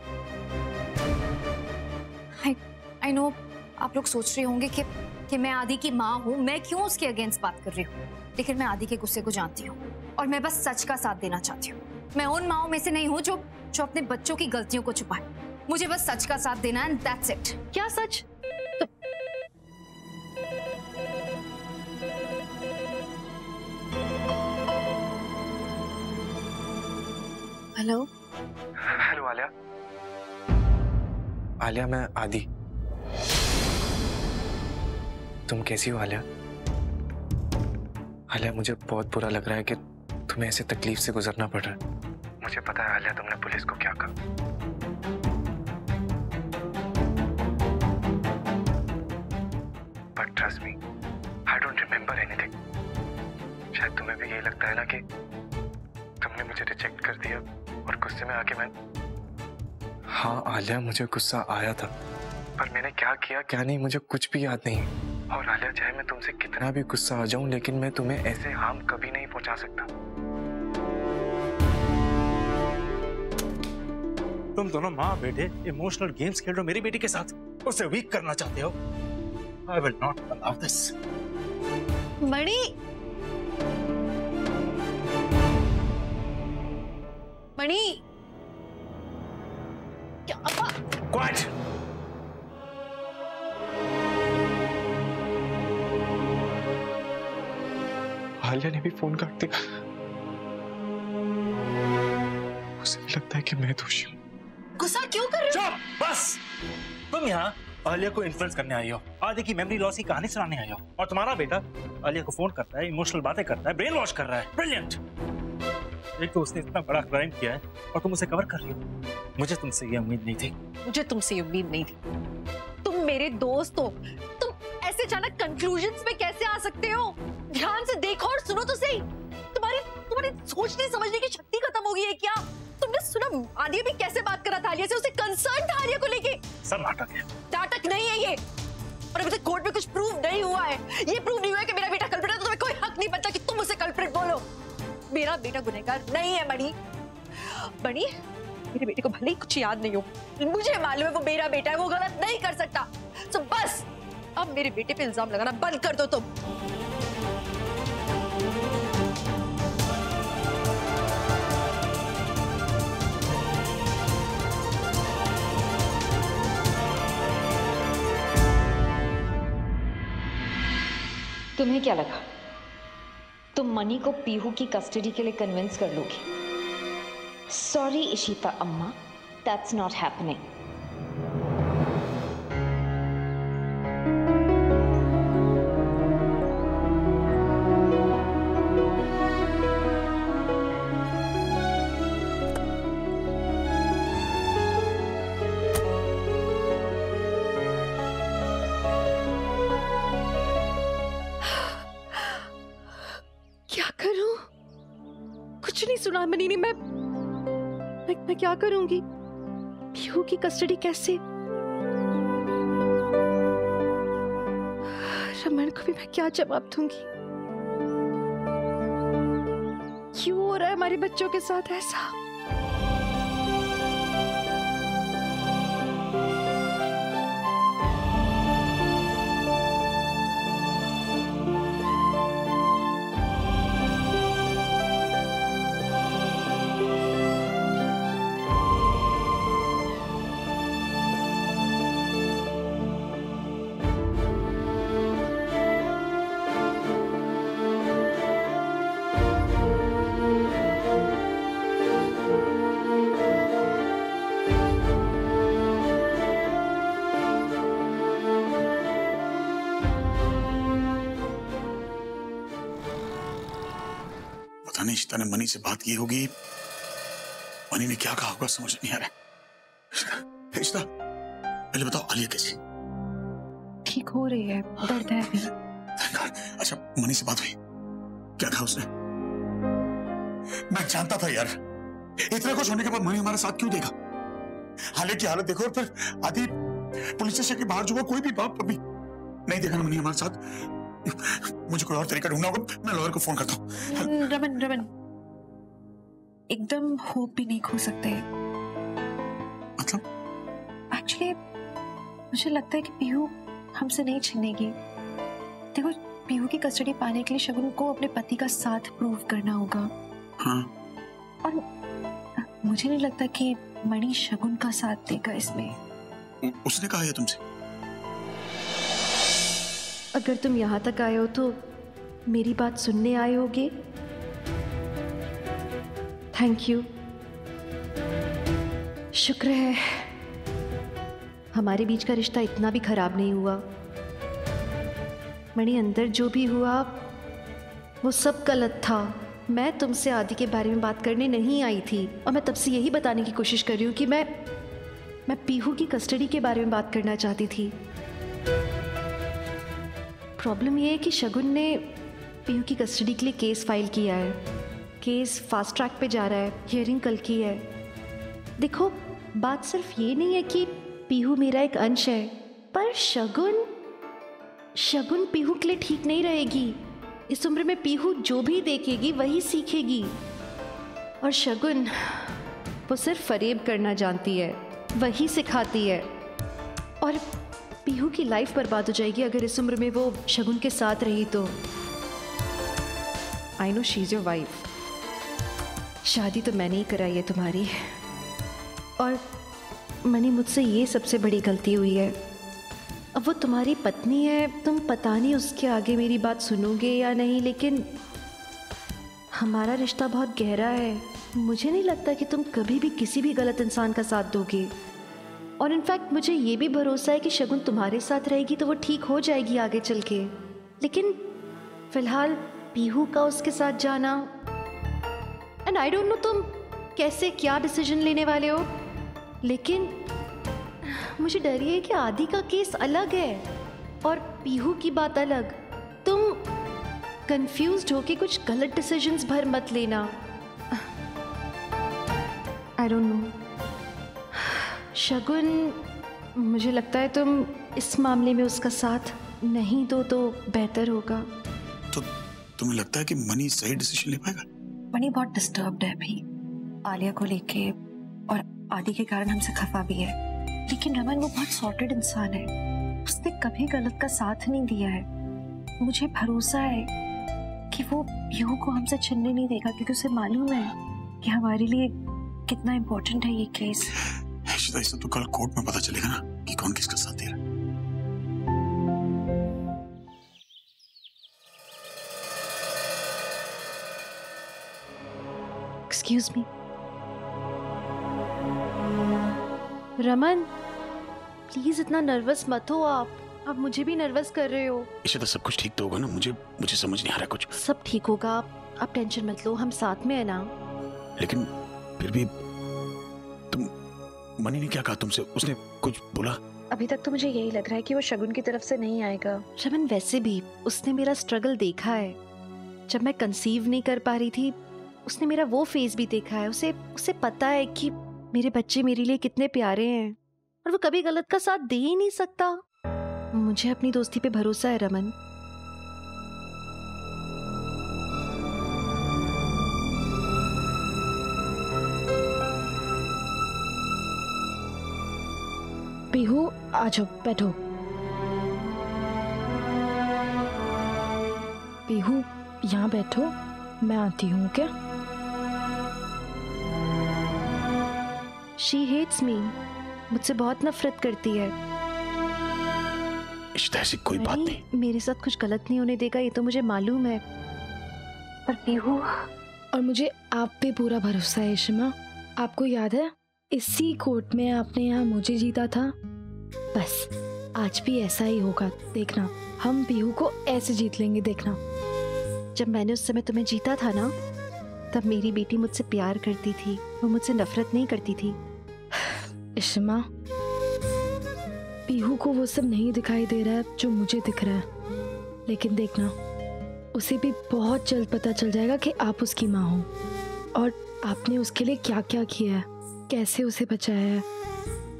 आई नो आप लोग सोच रहे होंगे कि मैं आदि की माँ हूँ, मैं क्यों उसके अगेंस्ट बात कर रही हूँ, लेकिन मैं आदि के गुस्से को जानती हूँ और मैं बस सच का साथ देना चाहती हूँ। मैं उन माँओं में से नहीं हूँ जो अपने बच्चों की गलतियों को छुपाए। मुझे बस सच का साथ देना एंड दैट्स इट। क्या सच? हेलो। हेलो आलिया। आलिया, मैं आदि। तुम कैसी हो आलिया? आलिया, मुझे बहुत बुरा लग रहा है कि तुम्हें ऐसे तकलीफ से गुजरना पड़ रहा है। मुझे पता है आलिया, तुमने पुलिस को क्या कहा। But trust me, I don't remember anything. शायद तुम्हें भी यही लगता है ना कि तुमने मुझे रिजेक्ट कर दिया और गुस्से में आके मैं... हाँ आलिया, मुझे गुस्सा आया था, पर मैंने क्या किया क्या नहीं मुझे कुछ भी याद नहीं। और आलिया, चाहे मैं तुमसे कितना भी गुस्सा आ जाऊं, लेकिन मैं तुम्हें ऐसे हार्म कभी नहीं पहुंचा सकता। तुम दोनों माँ बेटे इमोशनल गेम्स खेल रहे हो मेरी बेटी के साथ, उसे वीक करना चाहते हो। I will not allow this. मणि, मणि, क्या? Quiet. आलिया ने भी फोन काट दिया। उसे भी लगता है कि मैं दोषी हूँ। गुस्सा क्यों कर रहे हो? चुप, बस। तुम यहाँ आलिया को इन्फ्लुएंस करने आई हो, आदि की मेमोरी लॉस की कहानी सुनाने आई हो, और तुम्हारा बेटा आलिया को फोन करता है, इमोशनल बातें करता है, ब्रेन वॉश कर रहा है। ब्रिलियंट। एक तो उसने इतना बड़ा क्राइम किया है और तुम उसे कवर कर रही हो। मुझे तुमसे ये उम्मीद नहीं थी। मुझे तुमसे ये उम्मीद नहीं थी। तुम मेरे दोस्त हो, तुम ऐसे अचानक कंक्लूजन्स पे कैसे आ सकते हो? ध्यान से देखो और सुनो तो सही। तुम्हारी सोचने समझने की शक्ति खत्म हो गई है क्या? तुमने सुना आलिया भी कैसे बात कर रहा था आलिया से? उसे कंसर्न था आलिया को लेके। सब नाटक है। नाटक नहीं है ये, और अभी तक कोर्ट में कुछ प्रूव नहीं हुआ है। ये प्रूव नहीं हुआ है कि मेरा बेटा कल्प्रिट है, तो तुम्हें कोई हक नहीं बनता कि तुम उसे कल्प्रिट बोलो। मेरा बेटा गुनहगार नहीं है मणि। मणि, मेरे बेटे को भले ही कुछ याद नहीं हो, मुझे मालूम है वो मेरा बेटा है, वो गलत नहीं कर सकता। तो बस अब मेरे बेटे पे इल्जाम लगाना बंद कर दो तुम। तुम्हें क्या लगा तुम मनी को पीहू की कस्टडी के लिए कन्विंस कर लोगी? सॉरी इशिता अम्मा, दैट्स नॉट हैपनिंग। क्या करूं? कुछ नहीं सुना मनी ने। मैं क्या करूंगी? पीहू की कस्टडी कैसे? रमन को भी मैं क्या जवाब दूंगी? क्यों हो रहा है हमारे बच्चों के साथ ऐसा? इशिता ने मनी से बात की होगी। मनी ने क्या कहा होगा समझ नहीं आ रहा। इशिता, पहले बताओ आलिया कैसी? ठीक हो रही है, दर्द है अभी। अच्छा, मनी से बात हुई? क्या कहा उसने? मैं जानता था यार, इतना कुछ होने के बाद मनी हमारे साथ क्यों देगा? आलिया की हालत देखो, और फिर आदि पुलिस स्टेशन के बाहर जो कोई भी बाप कभी नहीं देखा ना मनी हमारे साथ। मुझे कोई और तरीका ढूंढना होगा, मैं लॉयर को फोन करता हूँ। रमन, एकदम होप भी नहीं खो सकते। मतलब? एक्चुअली मुझे लगता है कि पीहू हमसे नहीं छिनेगी। देखो, पीहू की कस्टडी पाने के लिए शगुन को अपने पति का साथ प्रूव करना होगा। हाँ। और मुझे नहीं लगता कि मणि शगुन का साथ देगा इसमें। उसने कहा है तुमसे? अगर तुम यहाँ तक आए हो तो मेरी बात सुनने आए होगे। Thank you. शुक्र है हमारे बीच का रिश्ता इतना भी खराब नहीं हुआ। मणि, अंदर जो भी हुआ वो सब गलत था। मैं तुमसे आदि के बारे में बात करने नहीं आई थी और मैं तब से यही बताने की कोशिश कर रही हूँ कि मैं पीहू की कस्टडी के बारे में बात करना चाहती थी। प्रॉब्लम ये है कि शगुन ने पीहू की कस्टडी के लिए केस फाइल किया है। केस फास्ट ट्रैक पे जा रहा है, हियरिंग कल की है। देखो, बात सिर्फ ये नहीं है कि पीहू मेरा एक अंश है, पर शगुन पीहू के लिए ठीक नहीं रहेगी। इस उम्र में पीहू जो भी देखेगी वही सीखेगी, और शगुन वो सिर्फ फरेब करना जानती है, वही सिखाती है। और पीहू की लाइफ बर्बाद हो जाएगी अगर इस उम्र में वो शगुन के साथ रही तो। I know she is your wife. शादी तो मैंने ही कराई है तुम्हारी, और मनी, मुझसे ये सबसे बड़ी गलती हुई है। अब वो तुम्हारी पत्नी है, तुम पता नहीं उसके आगे मेरी बात सुनोगे या नहीं, लेकिन हमारा रिश्ता बहुत गहरा है। मुझे नहीं लगता कि तुम कभी भी किसी भी गलत इंसान का साथ दोगे। और इनफैक्ट मुझे ये भी भरोसा है कि शगुन तुम्हारे साथ रहेगी तो वो ठीक हो जाएगी आगे चल के। लेकिन फिलहाल पीहू का उसके साथ जाना, एंड आई डोंट नो तुम कैसे क्या डिसीजन लेने वाले हो, लेकिन मुझे डर ये है कि आदि का केस अलग है और पीहू की बात अलग। तुम कंफ्यूज्ड हो कि कुछ गलत डिसीजंस भर मत लेना। आई डोंट नो शगुन, मुझे लगता है तुम इस मामले में उसका साथ नहीं दो तो बेहतर होगा। तो तुम्हें लगता है कि मनी सही डिसीजन ले पाएगा? मनी बहुत डिस्टर्ब्ड है अभी आलिया को लेके, और आदि के कारण हमसे खफा भी है। लेकिन रमन, वो बहुत सॉर्टेड इंसान है, उसने कभी गलत का साथ नहीं दिया है। मुझे भरोसा है कि वो पीहू को हमसे छीनने नहीं देगा, क्योंकि उसे मालूम है कि हमारे लिए कितना इम्पोर्टेंट है ये केस। इसे तो कल कोर्ट में पता चलेगा ना कि कौन किसका साथ दे रहा है। एक्सक्यूज मी रमन, प्लीज इतना नर्वस मत हो। आप मुझे भी नर्वस कर रहे हो। इसे तो सब कुछ ठीक तो होगा ना? मुझे समझ नहीं आ रहा कुछ। सब ठीक होगा, आप टेंशन मत लो, हम साथ में है ना। लेकिन फिर भी तुम, मनी ने क्या कहा तुमसे? उसने कुछ बोला? अभी तक तो मुझे यही लग रहा है कि वो शगुन की तरफ से नहीं आएगा। रमन, वैसे भी उसने मेरा स्ट्रगल देखा है। जब मैं कंसीव नहीं कर पा रही थी, उसने मेरा वो फेज भी देखा है। उसे पता है कि मेरे बच्चे मेरे लिए कितने प्यारे हैं, और वो कभी गलत का साथ दे ही नहीं सकता। मुझे अपनी दोस्ती पे भरोसा है रमन। पीहू, आ जाओ, बैठो। पीहू, यहाँ बैठो, मैं आती हूँ। क्या? She hates me, मुझसे बहुत नफरत करती है। ऐसी कोई बात नहीं। मेरे साथ कुछ गलत नहीं होने देगा, ये तो मुझे मालूम है। पर पीहू, और मुझे आप पे पूरा भरोसा है इशिमा। आपको याद है इसी कोर्ट में आपने यहाँ मुझे जीता था? बस आज भी ऐसा ही होगा, देखना। हम पीहू को ऐसे जीत लेंगे, देखना। जब मैंने उस समय तुम्हें जीता था ना, तब मेरी बेटी मुझसे प्यार करती थी, वो मुझसे नफरत नहीं करती थी। इशिमा, पीहू को वो सब नहीं दिखाई दे रहा है जो मुझे दिख रहा है, लेकिन देखना, उसे भी बहुत जल्द पता चल जाएगा कि आप उसकी माँ हो, और आपने उसके लिए क्या क्या किया है, कैसे उसे बचाया है।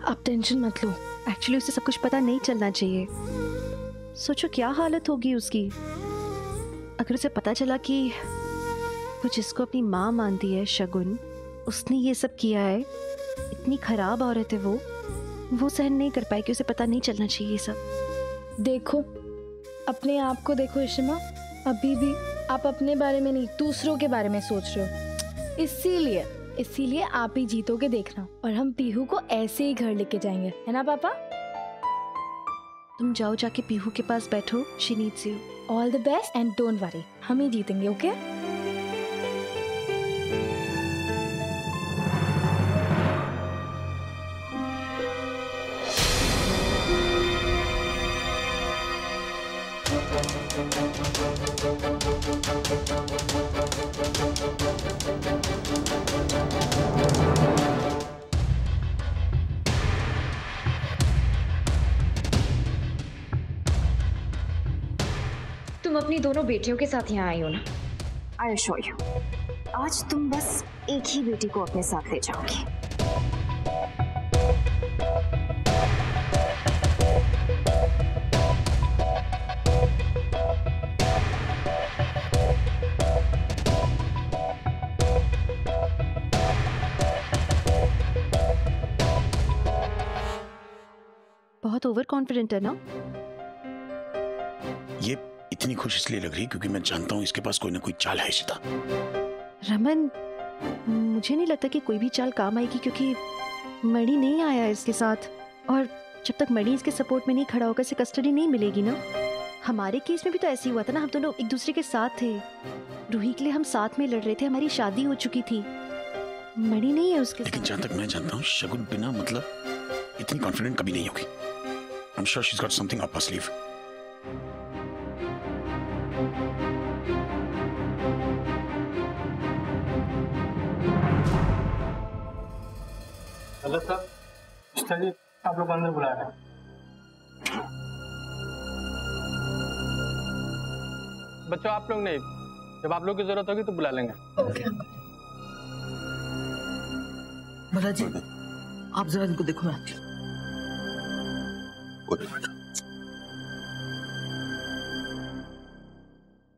आप टेंशन मत लो। एक्चुअली उसे सब कुछ पता नहीं चलना चाहिए। सोचो क्या हालत होगी उसकी अगर उसे पता चला कि वो जिसको अपनी माँ मानती है, शगुन, उसने ये सब किया है। इतनी खराब औरत है वो सहन नहीं कर पाएगी। उसे पता नहीं चलना चाहिए सब। देखो, अपने आप को देखो इशिमा, अभी भी आप अपने बारे में नहीं, दूसरों के बारे में सोच रहे हो। इसीलिए आप ही जीतोगे, देखना। और हम पीहू को ऐसे ही घर लेके जाएंगे, है ना पापा? तुम जाओ, जाके पीहू के पास बैठो। She needs you. All the best and don't worry, हम ही जीतेंगे, ओके? दोनों बेटियों के साथ यहाँ आई हो ना, आई अश्योर यू आज तुम बस एक ही बेटी को अपने साथ ले जाओगी। बहुत ओवर कॉन्फिडेंट है ना? ये इतनी खुश इसलिए लग रही क्योंकि मैं जानता हूं इसके पास कोई ना कोई चाल है इशिता। रमन, मुझे नहीं लगता कि कोई भी चाल काम आएगी क्योंकि मणि नहीं आया इसके साथ, और जब तक मणि इसके सपोर्ट में नहीं खड़ा होगा इसे कस्टडी नहीं मिलेगी ना। हमारे केस में भी तो ऐसे ही हुआ था ना, हम दोनों एक दूसरे के साथ थे, रूही के लिए हम साथ में लड़ रहे थे, हमारी शादी हो चुकी थी, मणि नहीं है उसके लेकिन जहां तक मैं जानता हूँ शगुन बिना मतलब इतनी कॉन्फिडेंट कभी नहीं होगी। I'm sure she's got something up her sleeve. Hello sir, चलिए आप लोग अंदर बुला रहे हैं। बच्चों आप लोग नहीं, जब आप लोग की जरूरत होगी तो बुला लेंगे। भला जी आप जरा इनको देखो। मैं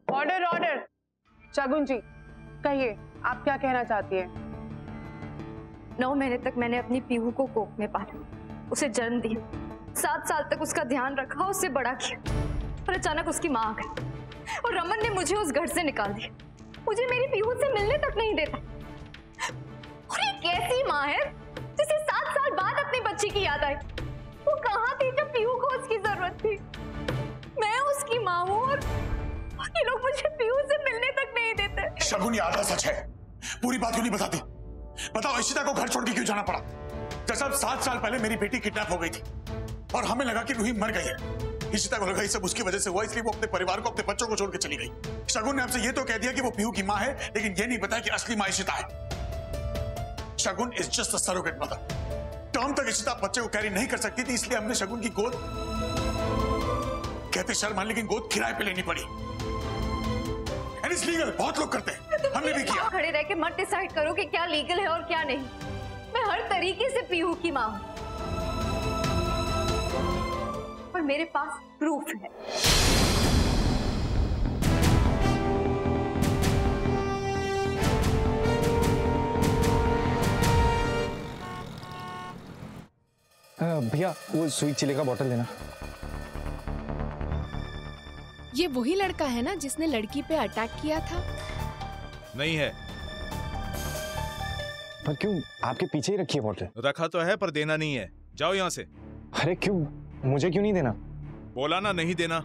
ऑर्डर ऑर्डर। शगुन जी कहिए आप क्या कहना चाहती है? 9 महीने तक मैंने अपनी पीहू को कोख में पाला, उसे जन्म दिया, 7 साल तक उसका ध्यान रखा, उससे बड़ा किया, और अचानक उसकी माँ आ गई और रमन ने मुझे उस घर से निकाल दिया, मुझे मेरी पीहू से मिलने तक नहीं देता। और ये कैसी माँ है जिसे 7 साल बाद अपनी बच्ची की याद आई? वो कहाँ थी जब पीहू को उसकी जरूरत थी? मैं उसकी माँ हूँ और ये लोग मुझे पीहू से मिलने तक नहीं देते। शगुन ये आधा सच है, पूरी बात क्यों नहीं बताती? बताओ इशिता को घर छोड़ के क्यों जाना पड़ा? जैसा 7 साल पहले मेरी बेटी किडनैप हो गई थी और हमें लगा कि रूही मर गई है। इशिता को लगा ये सब उसकी वजह से हुआ, इसलिए वो अपने परिवार को, अपने बच्चों को छोड़ के चली गई। शगुन ने हमसे ये तो कह दिया कि वो पीहू की माँ है, लेकिन ये नहीं बताया कि असली माँ इशिता है। Shagun is just a surrogate mother. Term तक इशिता बच्चे को कैरी नहीं कर सकती थी, इसलिए हमने शगुन की गोद, कहते शर्म आने, लेकिन गोद किराए पे लेनी पड़ी। एंड इट्स लीगल, बहुत लोग करते हैं, हमने भी किया। खड़े रह के मत डिसाइड करो कि क्या लीगल है और क्या नहीं। मैं हर तरीके से पीहू की मां हूं और मेरे पास प्रूफ है। भैया वो स्वीट चिली का बोतल देना। ये वही लड़का है ना जिसने लड़की पे अटैक किया था? नहीं है। पर क्यों आपके पीछे ही रखी है बोतल? रखा तो है पर देना नहीं है, जाओ यहाँ से। अरे क्यों, मुझे क्यों नहीं देना? बोला ना नहीं देना।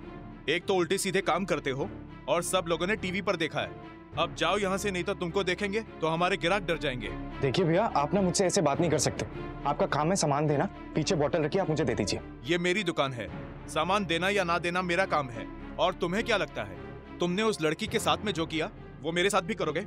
एक तो उल्टे सीधे काम करते हो और सब लोगों ने टीवी पर देखा है। अब जाओ यहाँ से, नहीं तो तुमको देखेंगे तो हमारे ग्राहक डर जाएंगे। देखिए भैया आप ना मुझसे ऐसे बात नहीं कर सकते। आपका काम है सामान देना, पीछे बोतल रखिए, आप मुझे दे दीजिए। ये मेरी दुकान है, सामान देना या ना देना मेरा काम है। और तुम्हें क्या लगता है तुमने उस लड़की के साथ में जो किया वो मेरे साथ भी करोगे?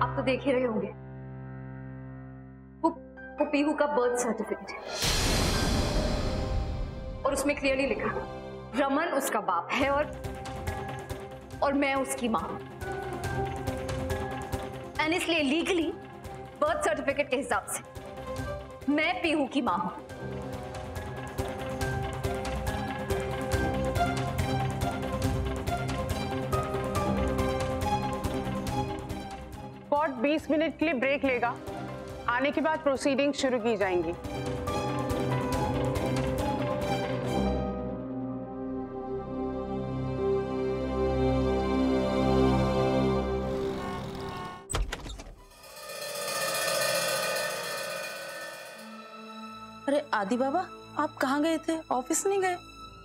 आप तो देख ही रहे होंगे, वो पीहू का बर्थ सर्टिफिकेट है और उसमें क्लियरली लिखा रमन उसका बाप है और मैं उसकी मां हूं। एंड इसलिए लीगली बर्थ सर्टिफिकेट के हिसाब से मैं पीहू की मां हूं। कोर्ट 20 मिनट के लिए ब्रेक लेगा, आने के बाद प्रोसीडिंग शुरू की जाएंगी। अरे आदि बाबा, आप कहाँ गए थे? ऑफिस नहीं गए?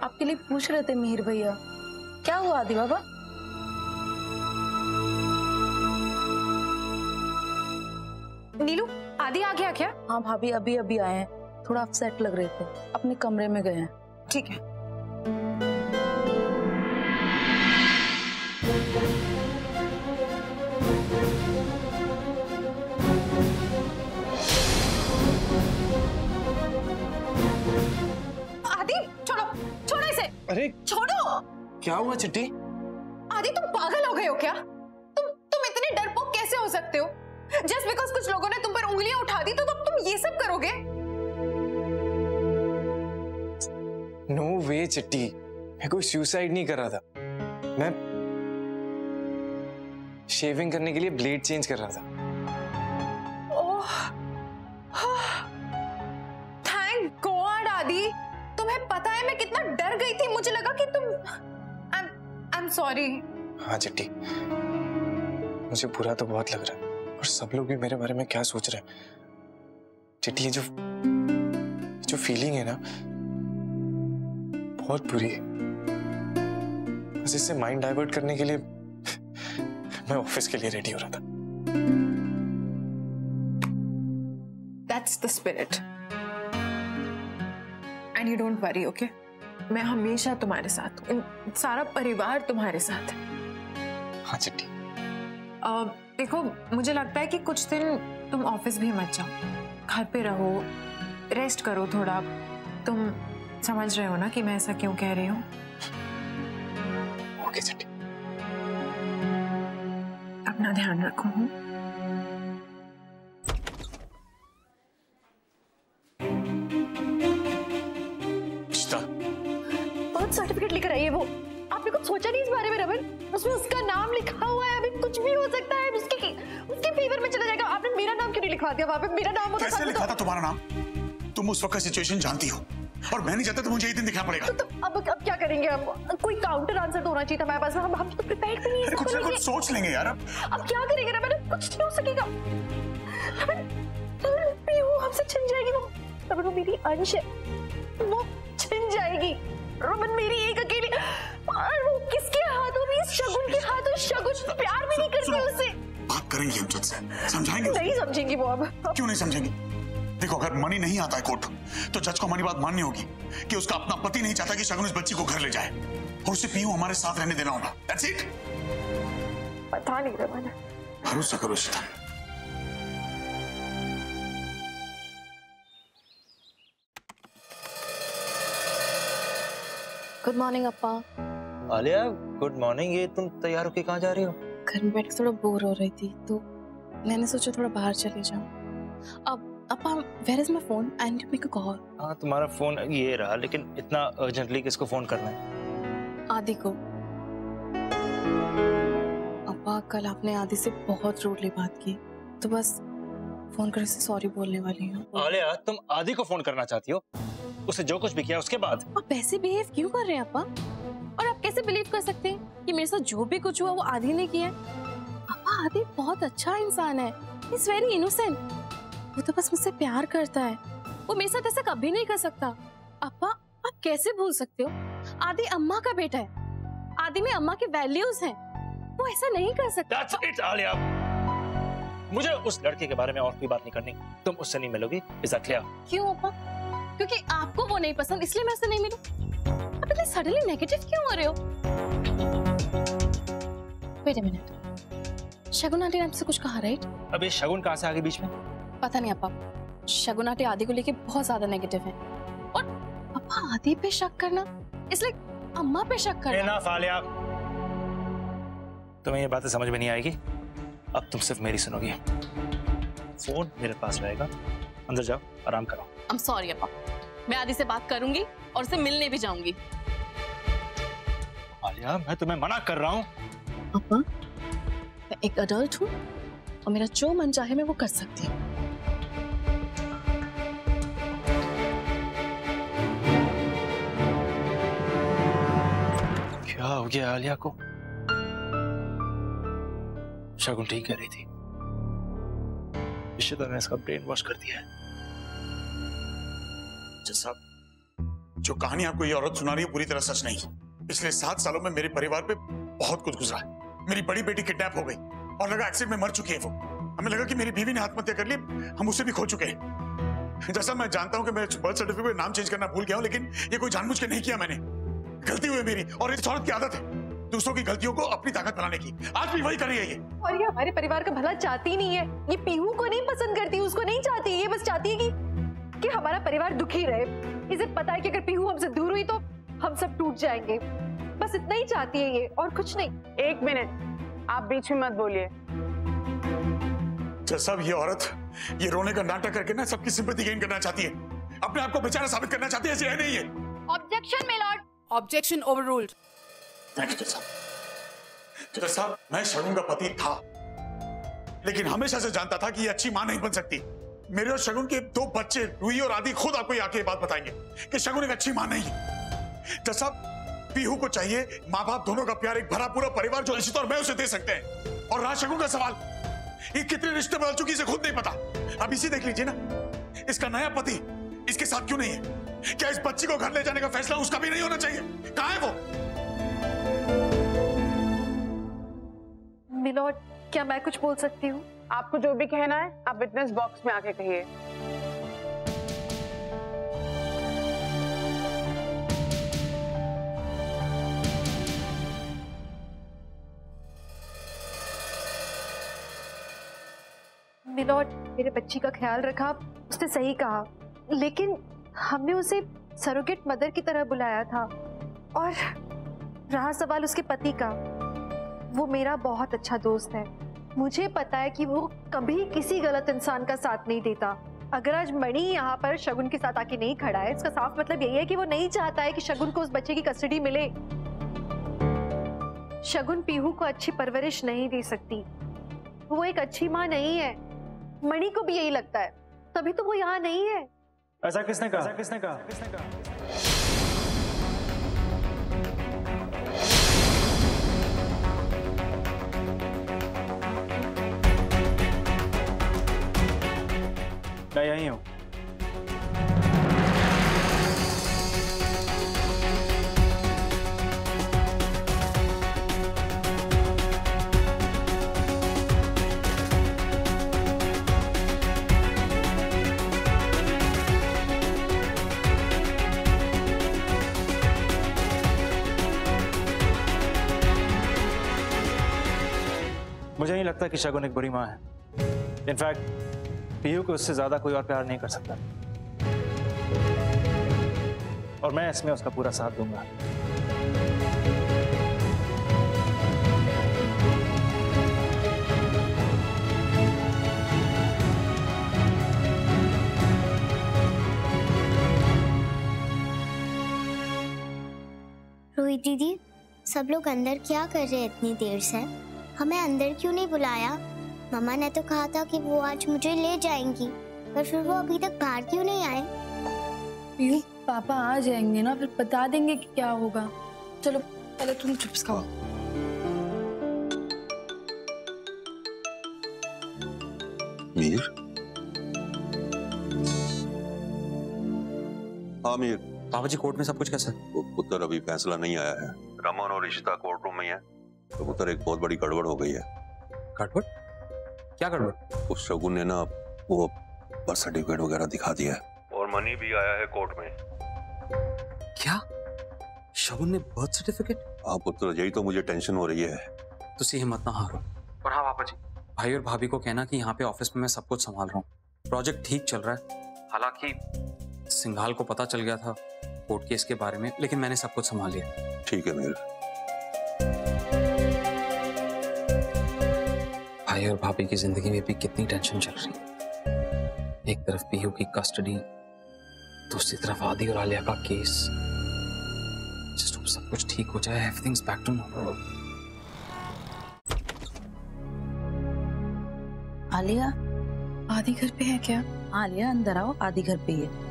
आपके लिए पूछ रहे थे मिहिर भैया। क्या हुआ आदि बाबा? नीलू, आदि आ गया क्या? हाँ भाभी, अभी अभी आए हैं, थोड़ा अपसेट लग रहे थे, अपने कमरे में गए हैं। ठीक है। आदि, छोड़ो, छोड़ो इसे। अरे छोड़ो। क्या हुआ चिट्टी? आदि, तुम पागल हो गए हो क्या? तुम इतने डरपोक कैसे हो सकते हो? जस्ट बिकॉज कुछ लोगों ने तुम पर उंगलियां उठा दी तो तुम ये सब करोगे? नो वे चिट्टी, मैं कोई सुसाइड नहीं कर रहा था। मैं शेविंग करने के लिए ब्लेड चेंज कर रहा था। ओह, थैंक गॉड आदि, तुम्हें पता है मैं कितना डर गई थी। मुझे लगा कि तुम आई एम सॉरी। हाँ चिट्टी, मुझे बुरा तो बहुत लग रहा है और सब लोग भी मेरे बारे में क्या सोच रहे हैं। चिट्टी, ये जो फीलिंग है ना, बहुत बुरी है। बस इससे माइंड डाइवर्ट करने के लिए मैं ऑफिस के लिए रेडी हो रहा था। That's the spirit. And you don't worry, okay? मैं हमेशा तुम्हारे साथ हूँ, सारा परिवार तुम्हारे साथ है। हाँ चिट्टी। देखो, मुझे लगता है कि कुछ दिन तुम ऑफिस भी मत जाओ, घर पे रहो, रेस्ट करो थोड़ा। तुम समझ रहे हो ना कि मैं ऐसा क्यों कह रही हूँ? ओके चिट्टी। अपना ध्यान रखो। बर्थ सर्टिफिकेट लेकर आइए। वो आपने कुछ सोचा नहीं इस बारे में रमन? उसमें उसका नाम लिखा हुआ है, अभी कुछ भी हो सकता है, उसके फेवर में चला जाएगा। आपने मेरा नाम क्यों नहीं लिखवा दिया वहां पे? मेरा नाम होता। कैसे लिखा था तुम्हारा नाम? तुम उस वक्त का सिचुएशन जानती हो और मैं नहीं चाहता तो मुझे एक दिन दिखना पड़ेगा। तो अब क्या करेंगे हम? कोई काउंटर आंसर तो होना चाहिए था हमारे पास। हम तो प्रिपेयर्ड भी नहीं है। कुछ ना कुछ सोच लेंगे यार। अब क्या करेंगे रमन? कुछ नहीं हो सकेगा। रमन हमसे छिन जाएगी वो। रमन वो मेरी अंश है, वो छिन जाएगी। रमन मेरी एक अकेली, और वो किसके हाथों में? शगुन के हाथों। शगुन प्यार भी नहीं करती उससे। बात करेंगे हम तुझसे, समझाएंगे। नहीं समझेंगी वो। अब क्यों नहीं समझेंगे? देखो, अगर मनी नहीं आता है कोर्ट तो जज को हमारी बात माननी होगी कि उसका अपना पति नहीं चाहता कि शगुन उस बच्ची को घर ले जाए और उसे पीयू हमारे साथ रहने देना होगा। That's it. पता नहीं रमन। भरोसा करो सीता। गुड मॉर्निंग अप्पा। Aaliya, good morning. ये तुम तैयार होके कहाँ जा रही हो? घर में बैठ के थोड़ा बोर हो रही थी तो मैंने सोचा थोड़ा बाहर चले जाऊं। अब अप्पा, where is my phone? I need to make a call. हाँ, तुम्हारा फोन ये रहा, लेकिन इतना अर्जेंटली किसको फोन करना है? आदि को। अप्पा, कल आपने आदि से बहुत रूडली बात की तो बस फोन करके से सॉरी बोलने वाली हूँ। आलिया, तुम आदि को फोन करना चाहती हो? उसे जो कुछ भी किया उसके बाद? आप ऐसे बिहेव क्यों कर रहे हैं अप्पा? और आप कैसे बिलीव कर सकते हैं कि मेरे साथ जो भी कुछ हुआ वो आदि ने किया? अप्पा, आदि बहुत अच्छा इंसान है, इज वेरी इनोसेंट। वो तो बस मुझसे प्यार करता है, वो मेरे साथ ऐसा कभी नहीं कर सकता। अप्पा, आप कैसे भूल सकते हो? आदि अम्मा का बेटा है, आदि में अम्मा के वैल्यूज हैं, वो ऐसा नहीं कर सकता। That's it, Alia. मुझे उस लड़के के बारे में और कोई बात नहीं करनी। तुम उससे नहीं मिलोगी, इज दैट क्लियर? क्यों अप्पा? क्योंकि आपको वो नहीं पसंद इसलिए मैं उससे नहीं मिलूं? आप इतने सडनली नेगेटिव क्यों हो रहे हो? Wait a minute, Shagun aunty ने आपसे कुछ कहा, राइट? अब ये शगुन कहाँ से आ गई बीच में? पता नहीं अप्पा, शगुन आंटी आदि को लेके बहुत ज्यादा नेगेटिव है। और अप्पा, आदि पे शक करना इसलिए अम्मा पे शक करना। एनफ आलिया, तुम्हें ये बातें समझ में नहीं आएगी। अब तुम सिर्फ मेरी सुनोगी। फोन मेरे पास रहेगा, अंदर जाओ, आराम करो। आई एम सॉरी अप्पा, मैं आदि से बात करूंगी और उसे मिलने भी जाऊंगी। आलिया, मैं तुम्हें मना कर रहा हूँ। अप्पा, मैं एक अडल्ट हूँ और मेरा जो मन चाहे मैं वो कर सकती हूँ। क्या हो गया आलिया को? शगुन ठीक कह रही थी, इशिता ने इसका ब्रेन वॉश कर दिया है। जज साहब, जो कहानी आपको ये औरत सुना रही है पूरी तरह सच नहीं। पिछले 7 सालों में मेरे परिवार पे बहुत कुछ गुजरा है। मेरी बड़ी बेटी किडनैप हो गई और लगा एक्सीडेंट में मर चुकी है वो। हमें लगा कि मेरी बीवी ने आत्महत्या कर ली, हम उसे भी खो चुके हैं। जैसा मैं जानता हूं कि मैं बर्थ सर्टिफिकेट में नाम चेंज करना भूल गया हूं, लेकिन ये कोई जानबूझ के नहीं किया मैंने। गलती हुई मेरी, और इस औरत की आदत है दूसरों की गलतियों को अपनी ताकत बनाने की। आज भी वही कर रही है ये। और ये हमारे परिवार का भला चाहती नहीं है। ये पीहू को नहीं पसंद करती, उसको नहीं चाहती। ये बस चाहती है कि हमारा परिवार दुखी रहे। इसे पता है कि अगर पीहू हमसे दूर हुई तो हम सब टूट जाएंगे। बस इतना ही चाहती है ये, और कुछ नहीं। 1 मिनट, आप बीच में मत बोलिए। सब ये औरत ये रोने का नाटक करके ना सबकी सिंपैथी गेन करना चाहती है, अपने आप को बेचारा साबित करना चाहती है। ऐसे है नहीं है। Objection my Lord. Objection overruled. जज साहब, मैं शगुन का पति था, लेकिन हमेशा से जानता था कि ये अच्छी मां नहीं बन सकती। मेरे और शगुन के 2 बच्चे रूही और आदि खुद आपको आके ये बात बताएंगे कि शगुन एक अच्छी मां नहीं है। जज साहब, पीहू को चाहिए माँ बाप दोनों का प्यार, एक भरा पूरा परिवार जो इसी तौर में उसे दे सकते हैं। और रहा शगुन का सवाल, ये कितने रिश्ते बदल चुकी इसे खुद नहीं पता। अब इसी देख लीजिए ना, इसका नया पति इसके साथ क्यों नहीं है? क्या इस बच्ची को घर ले जाने का फैसला उसका भी नहीं होना चाहिए? कहाँ है वो? मिलॉर्ड, क्या मैं कुछ बोल सकती हूँ? आपको जो भी कहना है आप विटनेस बॉक्स में आके कहिए। मिलॉर्ड, मेरे बच्ची का ख्याल रखा, उसने सही कहा, लेकिन हमने उसे सरोगेट मदर की तरह बुलाया था। और रहा सवाल उसके पति का, वो मेरा बहुत अच्छा दोस्त है। मुझे पता है कि वो कभी किसी गलत इंसान का साथ नहीं देता। अगर आज मणि यहाँ पर शगुन के साथ आके नहीं खड़ा है, इसका साफ मतलब यही है कि वो नहीं चाहता है कि शगुन को उस बच्चे की कस्टडी मिले। शगुन पीहू को अच्छी परवरिश नहीं दे सकती, वो एक अच्छी माँ नहीं है। मणि को भी यही लगता है, तभी तो वो यहाँ नहीं है। ऐसा किसने कहा? किसने कहा? मैं यहीं हूं। मुझे नहीं लगता कि शगुन एक बुरी माँ है। इनफैक्ट पीयू को उससे ज्यादा कोई और प्यार नहीं कर सकता, और मैं इसमें उसका पूरा साथ दूंगा। रूही दीदी, सब लोग अंदर क्या कर रहे हैं इतनी देर से? हमें अंदर क्यों नहीं बुलाया? मम्मा ने तो कहा था कि वो आज मुझे ले जाएंगी, पर फिर वो अभी तक बाहर क्यों नहीं आए? पीहू, पापा आ जाएंगे ना, फिर बता देंगे कि क्या होगा। चलो पहले तुम चिप्स खाओ। मीर? हाँ मीर। पापा जी, कोर्ट में सब कुछ कैसा है? वो पुत्र अभी फैसला नहीं आया है। रमन और ईशिता कोर्ट रूम में है। तो पुत्र एक बहुत बड़ी गड़बड़ हो गई है। गड़बड़? क्या गड़बड़? उस शगुन ने ना वो बर्थ सर्टिफिकेट वगैरह दिखा दिया है, और मनी भी आया है कोर्ट में। क्या? शगुन ने बर्थ सर्टिफिकेट? हाँ पुत्र, यही तो मुझे टेंशन हो रही है। तुसी हिम्मत ना हारो। और हाँ पापा जी, भाई और भाभी को कहना कि यहाँ पे ऑफिस में मैं सब कुछ संभाल रहा हूँ। प्रोजेक्ट ठीक चल रहा है। हालांकि सिंघाल को पता चल गया था कोर्ट केस के बारे में, लेकिन मैंने सब कुछ संभाल लिया। ठीक है मीर। भाई और भाभी की जिंदगी में भी कितनी टेंशन चल रही है। एक तरफ पीहू की कस्टडी, दूसरी तरफ आदि और आलिया का केस। जस्ट होप सब कुछ ठीक हो जाए, everything's back to normal. Alia, Adi घर पे है क्या? आलिया अंदर आओ, आदि घर पे है।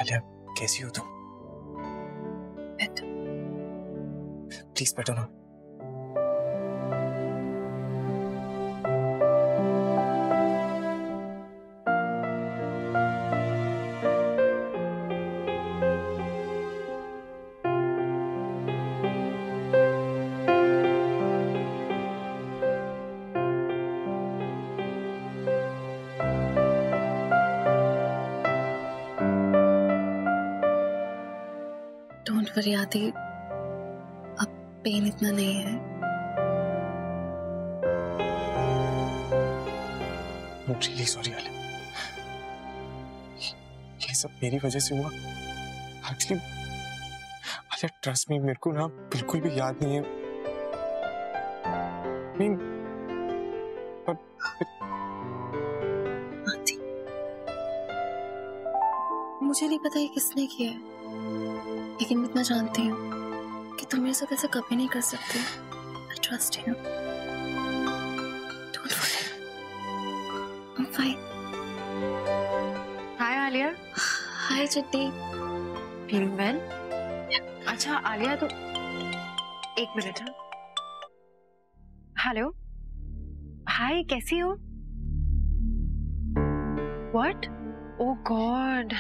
आलिया कैसी हो तुम? प्लीज बैठो ना। डोंट वरी आदि, अब पेन इतना नहीं है। I'm really sorry आलिया, ये सब मेरी वजह से हुआ। एक्चुअली आलिया ट्रस्ट मी, मेरे को ना बिल्कुल भी याद नहीं है। आदि, मुझे नहीं पता ये किसने किया है, लेकिन मैं इतना जानती हूँ कि तुम मेरे साथ ऐसा कभी नहीं कर सकते। I trust you. Don't worry. I'm fine. हाय आलिया। हाय चिट्टी। Feeling well? अच्छा आलिया, तो एक मिनट। हेलो, हाय, कैसी हो? व्हाट? ओह गॉड,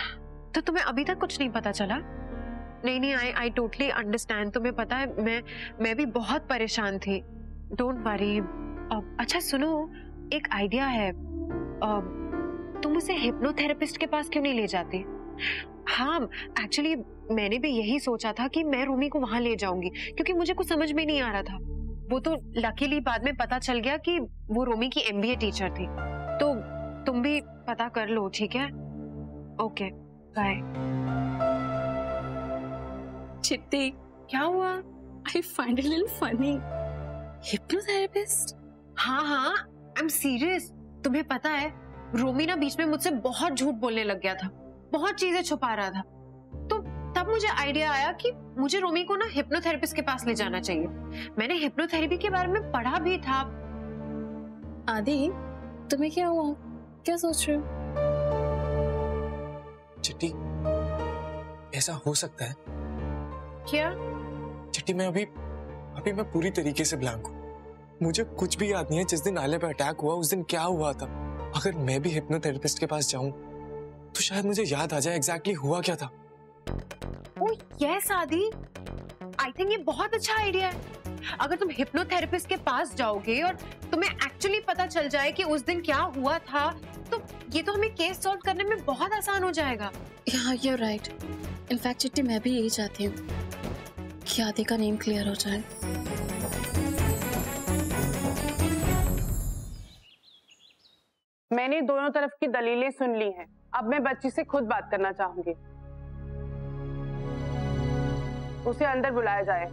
तो तुम्हें अभी तक कुछ नहीं पता चला? नहीं, आई टोटली अंडरस्टैंड। तुम्हें पता है मैं भी बहुत परेशान थी। Don't worry. अच्छा सुनो, एक आइडिया है। तुम उसे हिप्नोथेरेपिस्ट के पास क्यों नहीं ले जाती? हाँ, एक्चुअली मैंने भी यही सोचा था कि मैं रोमी को वहां ले जाऊंगी, क्योंकि मुझे कुछ समझ में नहीं आ रहा था। वो तो लकीली बाद में पता चल गया कि वो रोमी की MBA टीचर थी। तो तुम भी पता कर लो, ठीक है? Okay, bye. चिट्टी, क्या हुआ? I find it a little funny. Hypnotherapist? हाँ, आई एम सीरियस। तुम्हें पता है, रोमी ना बीच में मुझसे बहुत झूठ बोलने लग गया था, बहुत चीजें छुपा रहा था। तो तब मुझे आइडिया आया कि मुझे रोमी को ना हिप्नोथेरेपिस्ट के पास ले जाना चाहिए। मैंने हिप्नोथेरेपी के बारे में पढ़ा भी था। आदि, तुम्हें क्या हुआ? क्या सोच रहे हो? चिट्टी, ऐसा हो सकता है? क्या? चिट्टी, मैं अभी मैं पूरी तरीके से ब्लैंक हूँ। मुझे कुछ भी याद नहीं है जिस दिन आलिया पे अटैक हुआ उस दिन क्या हुआ था। अगर मैं भी हिप्नोथेरेपिस्ट के पास जाऊं तो शायद मुझे याद आ जाए एग्जैक्टली हुआ क्या था। ओह यस आदि, आई थिंक ये बहुत अच्छा आइडिया है। अगर तुम हिप्नोथेरेपिस्ट के पास जाओगे और तुम्हें एक्चुअली पता चल जाए कि उस दिन क्या हुआ था, तो ये तो हमें केस सॉल्व करने में बहुत आसान हो जाएगा। Yeah, you're right. इनफैक्ट चिट्टी, मैं भी यही चाहती हूँ कि आदि का नेम क्लियर हो जाए। मैंने दोनों तरफ की दलीलें सुन ली हैं। अब मैं बच्ची से खुद बात करना चाहूंगी। उसे अंदर बुलाया जाए।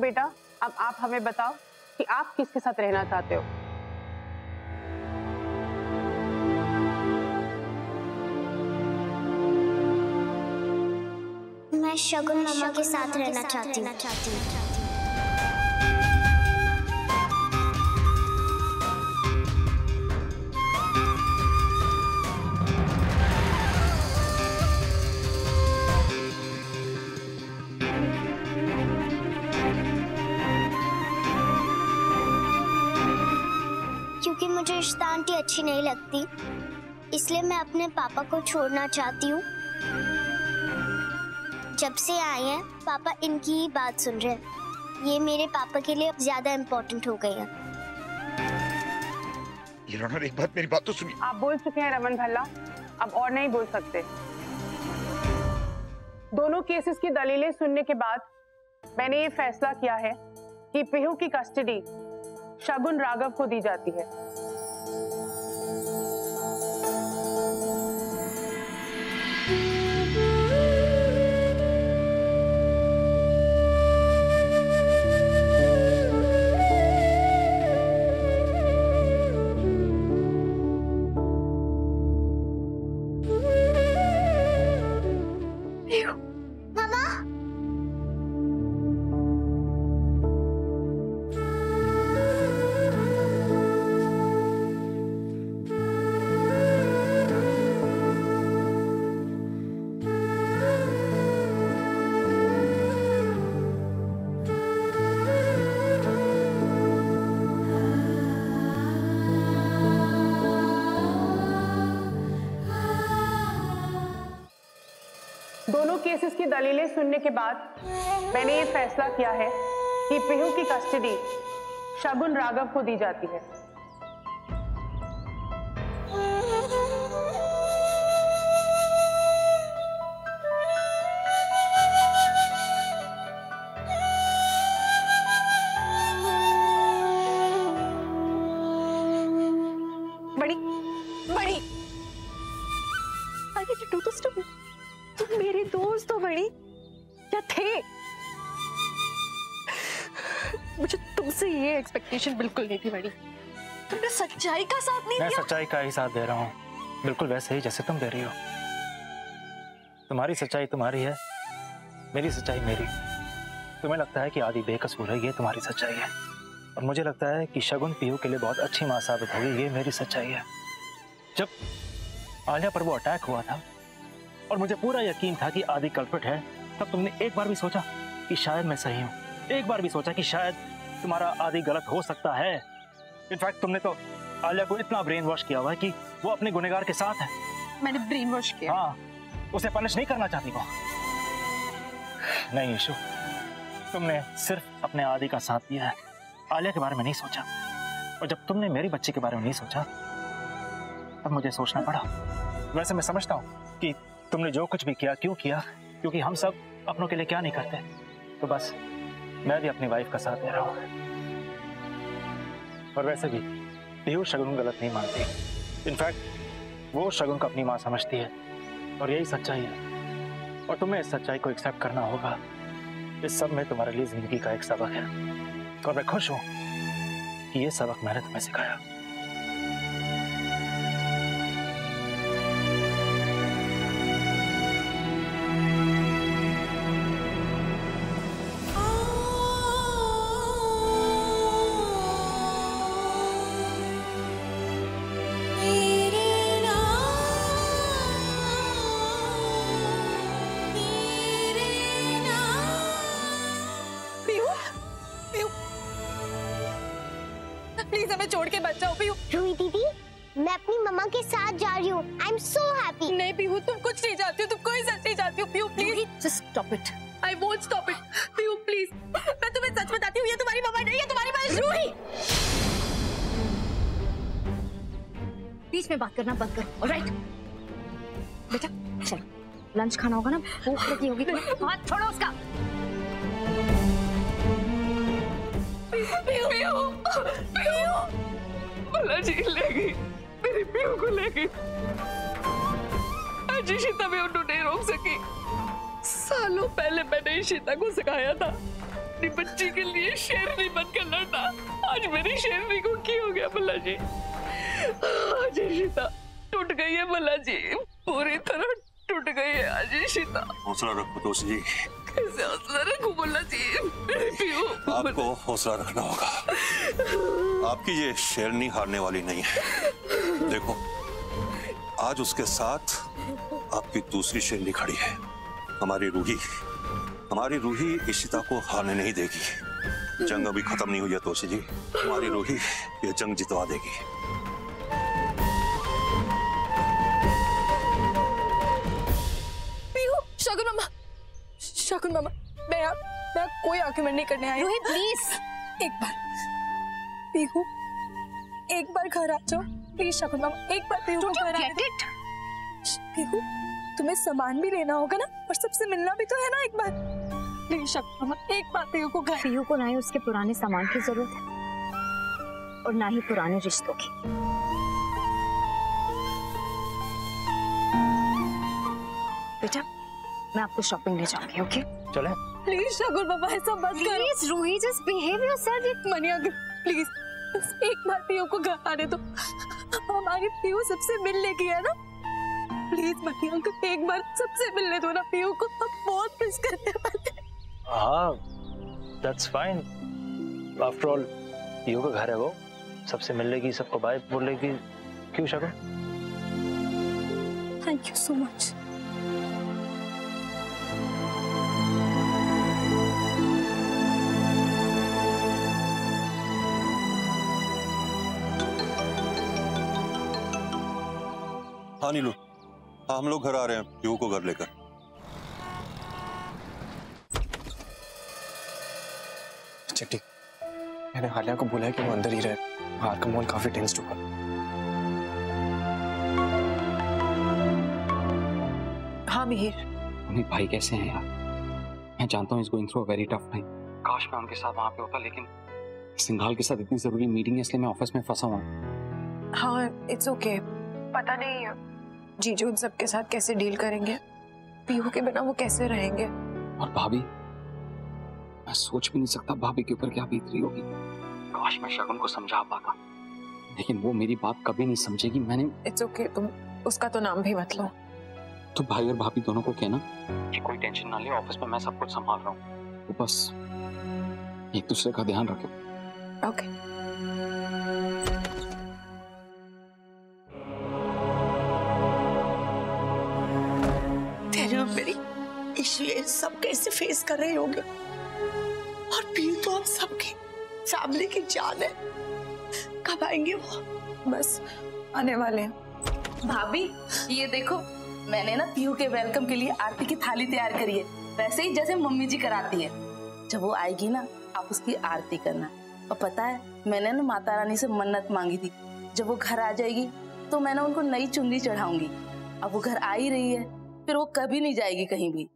बेटा, अब आप हमें बताओ कि आप किसके साथ रहना चाहते हो? मैं शगुन मामा के साथ रहना चाहती हूँ। क्योंकि मुझे इश्ता आंटी अच्छी नहीं लगती, इसलिए मैं अपने पापा को छोड़ना चाहती हूँ। जब से आए हैं पापा इनकी ही बात सुन रहे हैं, ये मेरे पापा के लिए ज्यादा इम्पोर्टेंट हो गई है। एक बात, मेरी बात तो सुनिए। आप बोल चुके हैं रमन भल्ला, अब और नहीं बोल सकते। दोनों केसेस की दलीलें सुनने के बाद मैंने ये फैसला किया है कि पीहू की कस्टडी शगुन राघव को दी जाती है। दोनों केसेस की दलीलें सुनने के बाद मैंने ये फैसला किया है कि पीहू की कस्टडी शगुन राघव को दी जाती है। बड़ी बड़ी I do this to me. तुम मेरे दोस्त हो बड़ी, क्या थे? मुझे तुमसे ये एक्सपेक्टेशन बिल्कुल नहीं थी बड़ी। तुमने सच्चाई का साथ नहीं दिया। मैं सच्चाई का ही साथ दे रहा हूँ, बिल्कुल वैसे ही जैसे तुम दे रही हो। तुम्हारी सच्चाई तुम्हारी है, मेरी सच्चाई मेरी। तुम्हें लगता है कि आदि बेकसूर है, ये तुम्हारी सच्चाई है, और मुझे लगता है कि शगुन पीहू के लिए बहुत अच्छी मां साबित होगी, ये मेरी सच्चाई है। जब आलिया पर वो अटैक हुआ था और मुझे पूरा यकीन था कि आदि कल्प्रिट है, तब तुमने एक बार भी सोचा कि शायद मैं सही हूँ? एक बार भी सोचा कि शायद तुम्हारा आदि गलत हो सकता है? इनफैक्ट तुमने तो आलिया को इतना ब्रेन वॉश किया हुआ है कि वो अपने गुनहगार के साथ है। मैंने ब्रेन वॉश किया? हाँ, उसे पनिश नहीं करना चाहती वो। नहीं ईशु, तुमने सिर्फ अपने आदि का साथ दिया है, आलिया के बारे में नहीं सोचा। और जब तुमने मेरी बच्ची के बारे में नहीं सोचा, तब मुझे सोचना पड़ा। वैसे मैं समझता हूँ कि तुमने जो कुछ भी किया क्यों किया, क्योंकि हम सब अपनों के लिए क्या नहीं करते। तो बस मैं भी अपनी वाइफ का साथ दे रहा हूँ। और वैसे भी पीहू शगुन गलत नहीं मानती, इनफैक्ट वो शगुन को अपनी माँ समझती है, और यही सच्चाई है। और तुम्हें इस सच्चाई को एक्सेप्ट करना होगा। इस सब में तुम्हारे लिए जिंदगी का एक सबक है, और मैं खुश हूँ कि ये सबक मैंने तुम्हें सिखाया। प्लीज हमें छोड़ के बच जाओ पीहू। रूही दीदी, मैं अपनी मम्मा के साथ जा रही हूँ। I am so happy. नहीं पीहू, तुम कुछ नहीं चाहती हो, तुम कोई सच नहीं चाहती हो। Pihu please just stop it. I won't stop it. Pihu please, मैं तुम्हें सच बताती हूँ, ये तुम्हारी मम्मा नहीं है, तुम्हारी माँ रूही। बीच में बात करना बंद करो, ऑलराइट? बेटा चलो, लंच खाना होगा ना, भूख लगी होगी, हाथ छोड़ो उसका। भला जी ले गई, मेरी पीहू को ले गई। आज इशिता भी उन्हें नहीं रोक सकी। सालों पहले मैंने इशिता को सिखाया था अपनी बच्ची के लिए शेरनी बनकर लड़ना। आज मेरी शेरनी को क्या हो गया भला जी? आज इशिता टूट गई है भला जी, पूरी तरह टूट गई है आज इशिता। हौसला रखो दोस्त जी। कैसे हौसला रखूं भला जी? आपको हौसला रखना होगा। आपकी ये शेरनी हारने वाली नहीं है। देखो, आज उसके साथ आपकी दूसरी शेरनी खड़ी है, हमारी रूही। हमारी रूही इशिता को हारने नहीं देगी। जंग अभी खत्म नहीं हुई है तोशी जी, हमारी रूही ये जंग जितवा देगी। शगुन मामा, मैं कोई आर्ग्यूमेंट नहीं करने आई। रूही प्लीज एक बार पीहू, एक बार घर आ जाओ प्लीज। शगुन मामा एक बार पीहू को घर आने दो। पीहू तुम्हें सामान भी लेना होगा ना, और सबसे मिलना भी तो है ना एक बार। प्लीज शगुन मामा एक बार पीहू को घर। पीहू को ना ही उसके पुराने सामान की जरूरत है और ना ही पुराने रिश्तों की। बेटा मैं आपको शॉपिंग ले जाऊंगी, ओके? चले। प्लीज शगुन बाबा ऐसा मत करो। Please Ruhi just behave yourself. Mani uncle please एक बार पीहू को घर आने दो। हमारी पीहू सबसे मिलने की है ना, प्लीज मनी अंकल एक बार सबसे मिलने दो ना पीहू को। हम बहुत मिस करते हैं। हाँ that's fine, after all Pihu का घर है वो, सबसे मिलेगी, सबको बाय बोलेगी, क्यों Shagun? Thank you so much. हाँ नीलू, हाँ हम लोग घर आ रहे हैं पीहू को घर लेकर। अच्छा ठीक, मैंने आलिया को बोला है कि वो अंदर ही रहे। बाहर का माहौल काफी टेंस्ड हुआ। हाँ मिहिर। मम्मी भाई कैसे हैं यार? मैं जानता हूँ is going through a very tough time. काश मैं उनके साथ वहां पे होता, लेकिन सिंघाल के साथ इतनी जरूरी मीटिंग है इसलिए मैं ऑफिस में फंसा हुआ हूँ। हाँ इट्स ओके। पता नहीं जीजू उन सबके साथ कैसे डील करेंगे, पीहू के बिना वो कैसे रहेंगे। और भाभी, मैं सोच भी नहीं सकता भाभी के ऊपर क्या बीत रही होगी। काश मैं शगुन को समझा पाता, लेकिन वो मेरी बात कभी नहीं समझेगी। मैंने इट्स ओके, तुम उसका तो नाम भी मत लो। तो भाई और भाभी दोनों को कहना कि कोई टेंशन ना ले, ऑफिस में मैं सब कुछ संभाल रहा हूँ, वो बस एक दूसरे का ध्यान रखे। ओके। मेरी इश्यू ये सब कैसे फेस कर रहे होंगे, और पीहू तो हम सबकी फैमिली की जान है। कब आएंगे वो? बस आने वाले हैं। भाभी ये देखो, मैंने ना पीहू के वेलकम के लिए आरती की थाली तैयार करी है, वैसे ही जैसे मम्मी जी कराती है। जब वो आएगी ना आप उसकी आरती करना। और पता है मैंने ना माता रानी से मन्नत मांगी थी, जब वो घर आ जाएगी तो मैं ना उनको नई चुन्नी चढ़ाऊंगी। अब वो घर आ ही रही है, फिर वो कभी नहीं जाएगी कहीं भी।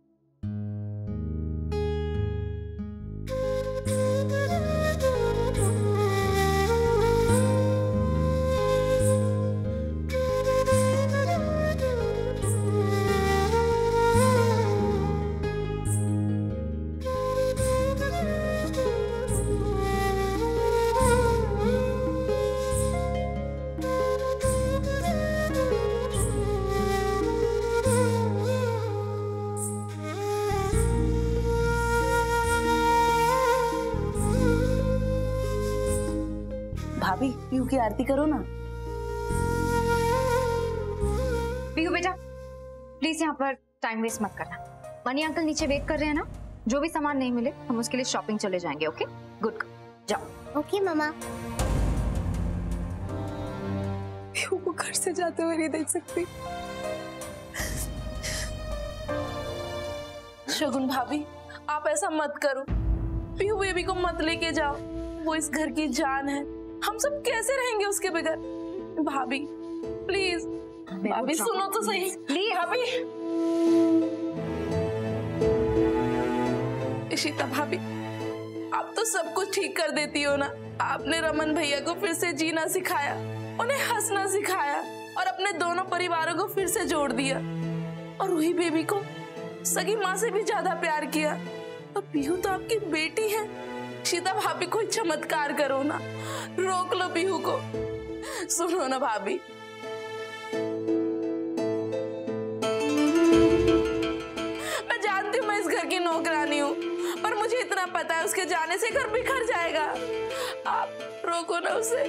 भाभी पीहू की आरती करो ना। पीहू बेटा प्लीज यहाँ पर टाइम वेस्ट मत करना। मनी अंकल नीचे वेट कर रहे हैं ना, जो भी सामान नहीं मिले हम उसके लिए शॉपिंग चले जाएंगे। ओके गुड, जाओ। ओके मम्मा। पीहू को घर से जाते हुए नहीं देख सकती। शगुन भाभी आप ऐसा मत करो, पीहू बेबी को मत लेके जाओ, वो इस घर की जान है। हम सब कैसे रहेंगे उसके बगैर? भाभी प्लीज, भाभी सुनो तो सही। प्लीज भाभी। इशिता भाभी आप तो सब कुछ ठीक कर देती हो ना। आपने रमन भैया को फिर से जीना सिखाया, उन्हें हंसना सिखाया और अपने दोनों परिवारों को फिर से जोड़ दिया। और रूही बेबी को सगी माँ से भी ज्यादा प्यार किया। और पीहू तो आपकी बेटी है। शीता भाभी कोई चमत्कार करो ना, रोक लो पीहू को। सुनो ना भाभी, मैं जानती हूँ मैं इस घर की नौकरानी हूँ, पर मुझे इतना पता है उसके जाने से घर बिखर जाएगा। आप रोको ना उसे।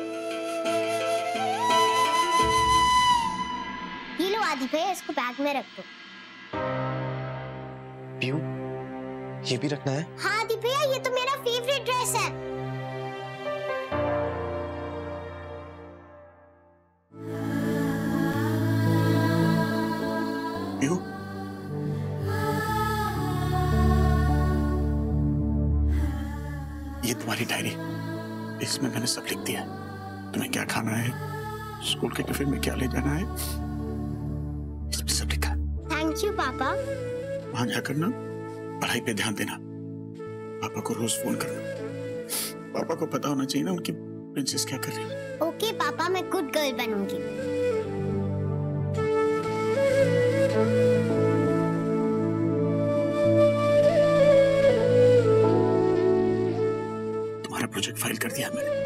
ये लो आदि भैया, इसको बैग में रख दो। पीहू ये भी रखना है? हाँ आदि भैया, ये तो मेरा फेवरेट ड्रेस है। पीहू ये तुम्हारी डायरी, इसमें मैंने सब लिख दिया। तुम्हें क्या खाना है, स्कूल के टिफिन में क्या ले जाना है, इसमें सब लिखा। थैंक यू पापा। वहां जाकर ना पढ़ाई पे ध्यान देना, पापा को रोज फोन करना। पापा को पता होना चाहिए ना उनकी प्रिंसेस क्या कर रही है। ओके पापा, मैं गुड गर्ल बनूंगी। तुम्हारा प्रोजेक्ट फाइल कर दिया मैंने,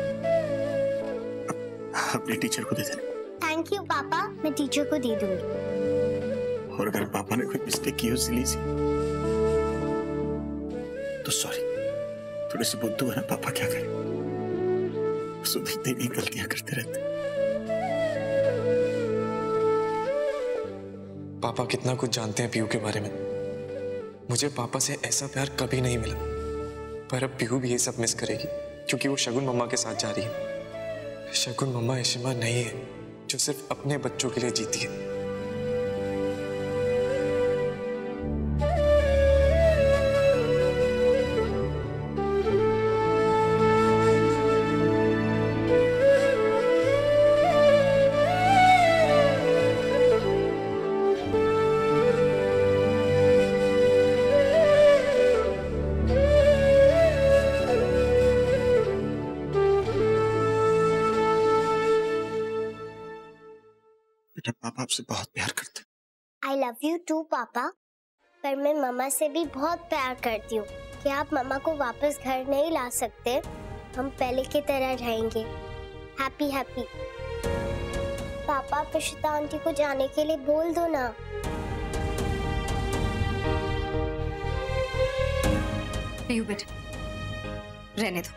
अपने टीचर को दे देना। थैंक यू पापा, मैं टीचर को दे दूंगी। और अगर पापा ने कोई मिस्टेक की हो सिली सी तो सॉरी, थोड़े से बुद्धू है ना पापा, क्या करें, सुधरते नहीं, गलतियां करते रहते। पापा कितना कुछ जानते हैं पीयू के बारे में। मुझे पापा से ऐसा प्यार कभी नहीं मिला, पर अब पीयू भी ये सब मिस करेगी क्योंकि वो शगुन मम्मा के साथ जा रही है। शगुन मम्मा ऐसी मां नहीं है जो सिर्फ अपने बच्चों के लिए जीती है। पापा आपसे बहुत प्यार करते। आई लव यू टू पापा, पर मैं मम्मा से भी बहुत प्यार करती हूँ। क्या आप मम्मा को वापस घर नहीं ला सकते? हम पहले की तरह रहेंगे, हैप्पी हैप्पी। पापा पुष्पिता आंटी को जाने के लिए बोल दो ना। पीयू बेटा, रहने दो।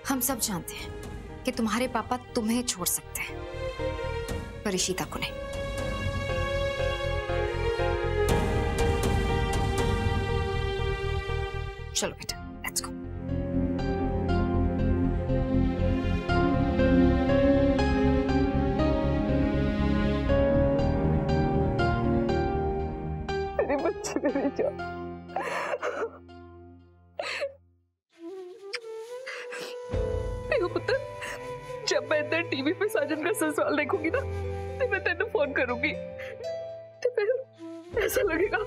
हम सब जानते हैं कि तुम्हारे पापा तुम्हें छोड़ सकते हैं, पर इशिता को नहीं। चलो बेटा, लेट्स गो। मेरे बच्चे मेरी जान। देखो पुत्र, जब मैं इधर टीवी पे साजन का ससुराल देखूंगी ना, तो मैं तेरे फोन करूंगी। तो फिर ऐसा लगेगा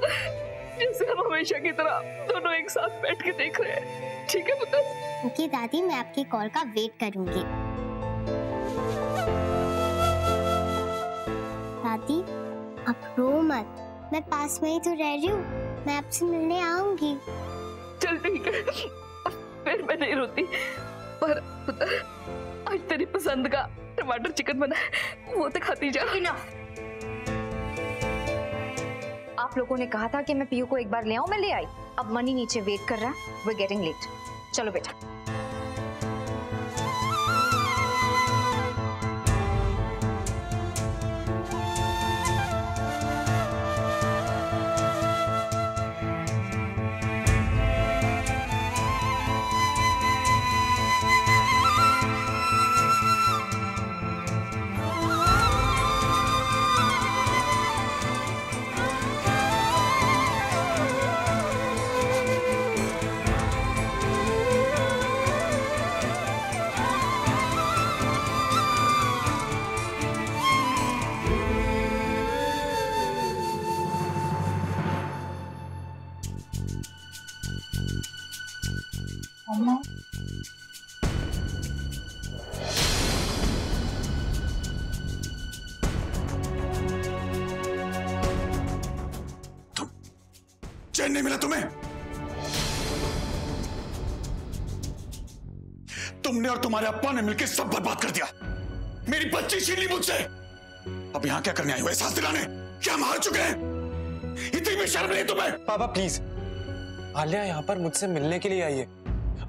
जैसे हम हमेशा की तरह दोनों एक साथ बैठ के देख रहे हैं। ठीक है पुत्र? ओके दादी, मैं आपकी कॉल का वेट करूंगी। दादी आप रो मत, मैं पास में ही तो रह रही हूँ, मैं आपसे मिलने आऊंगी। चल ठीक है, फिर मैं नहीं रोती। पर पुत्र, आज तेरी पसंद का टमाटर चिकन बना है, वो तो खाती जा। आप लोगों ने कहा था कि मैं पीयू को एक बार ले आऊं, मैं ले आई। अब मनी नीचे वेट कर रहा है, we're getting late। चलो बेटा। मम्मा, चैन नहीं मिला तुम्हें? तुमने और तुम्हारे अप्पा ने मिलकर सब बर्बाद कर दिया। मेरी बच्ची छीन ली मुझसे। अब यहाँ क्या करने आए हो? एहसास दिलाने? क्या हम हार चुके हैं? इतनी भी शर्म नहीं तुम्हें? पापा प्लीज, आलिया यहाँ पर मुझसे मिलने के लिए आई है,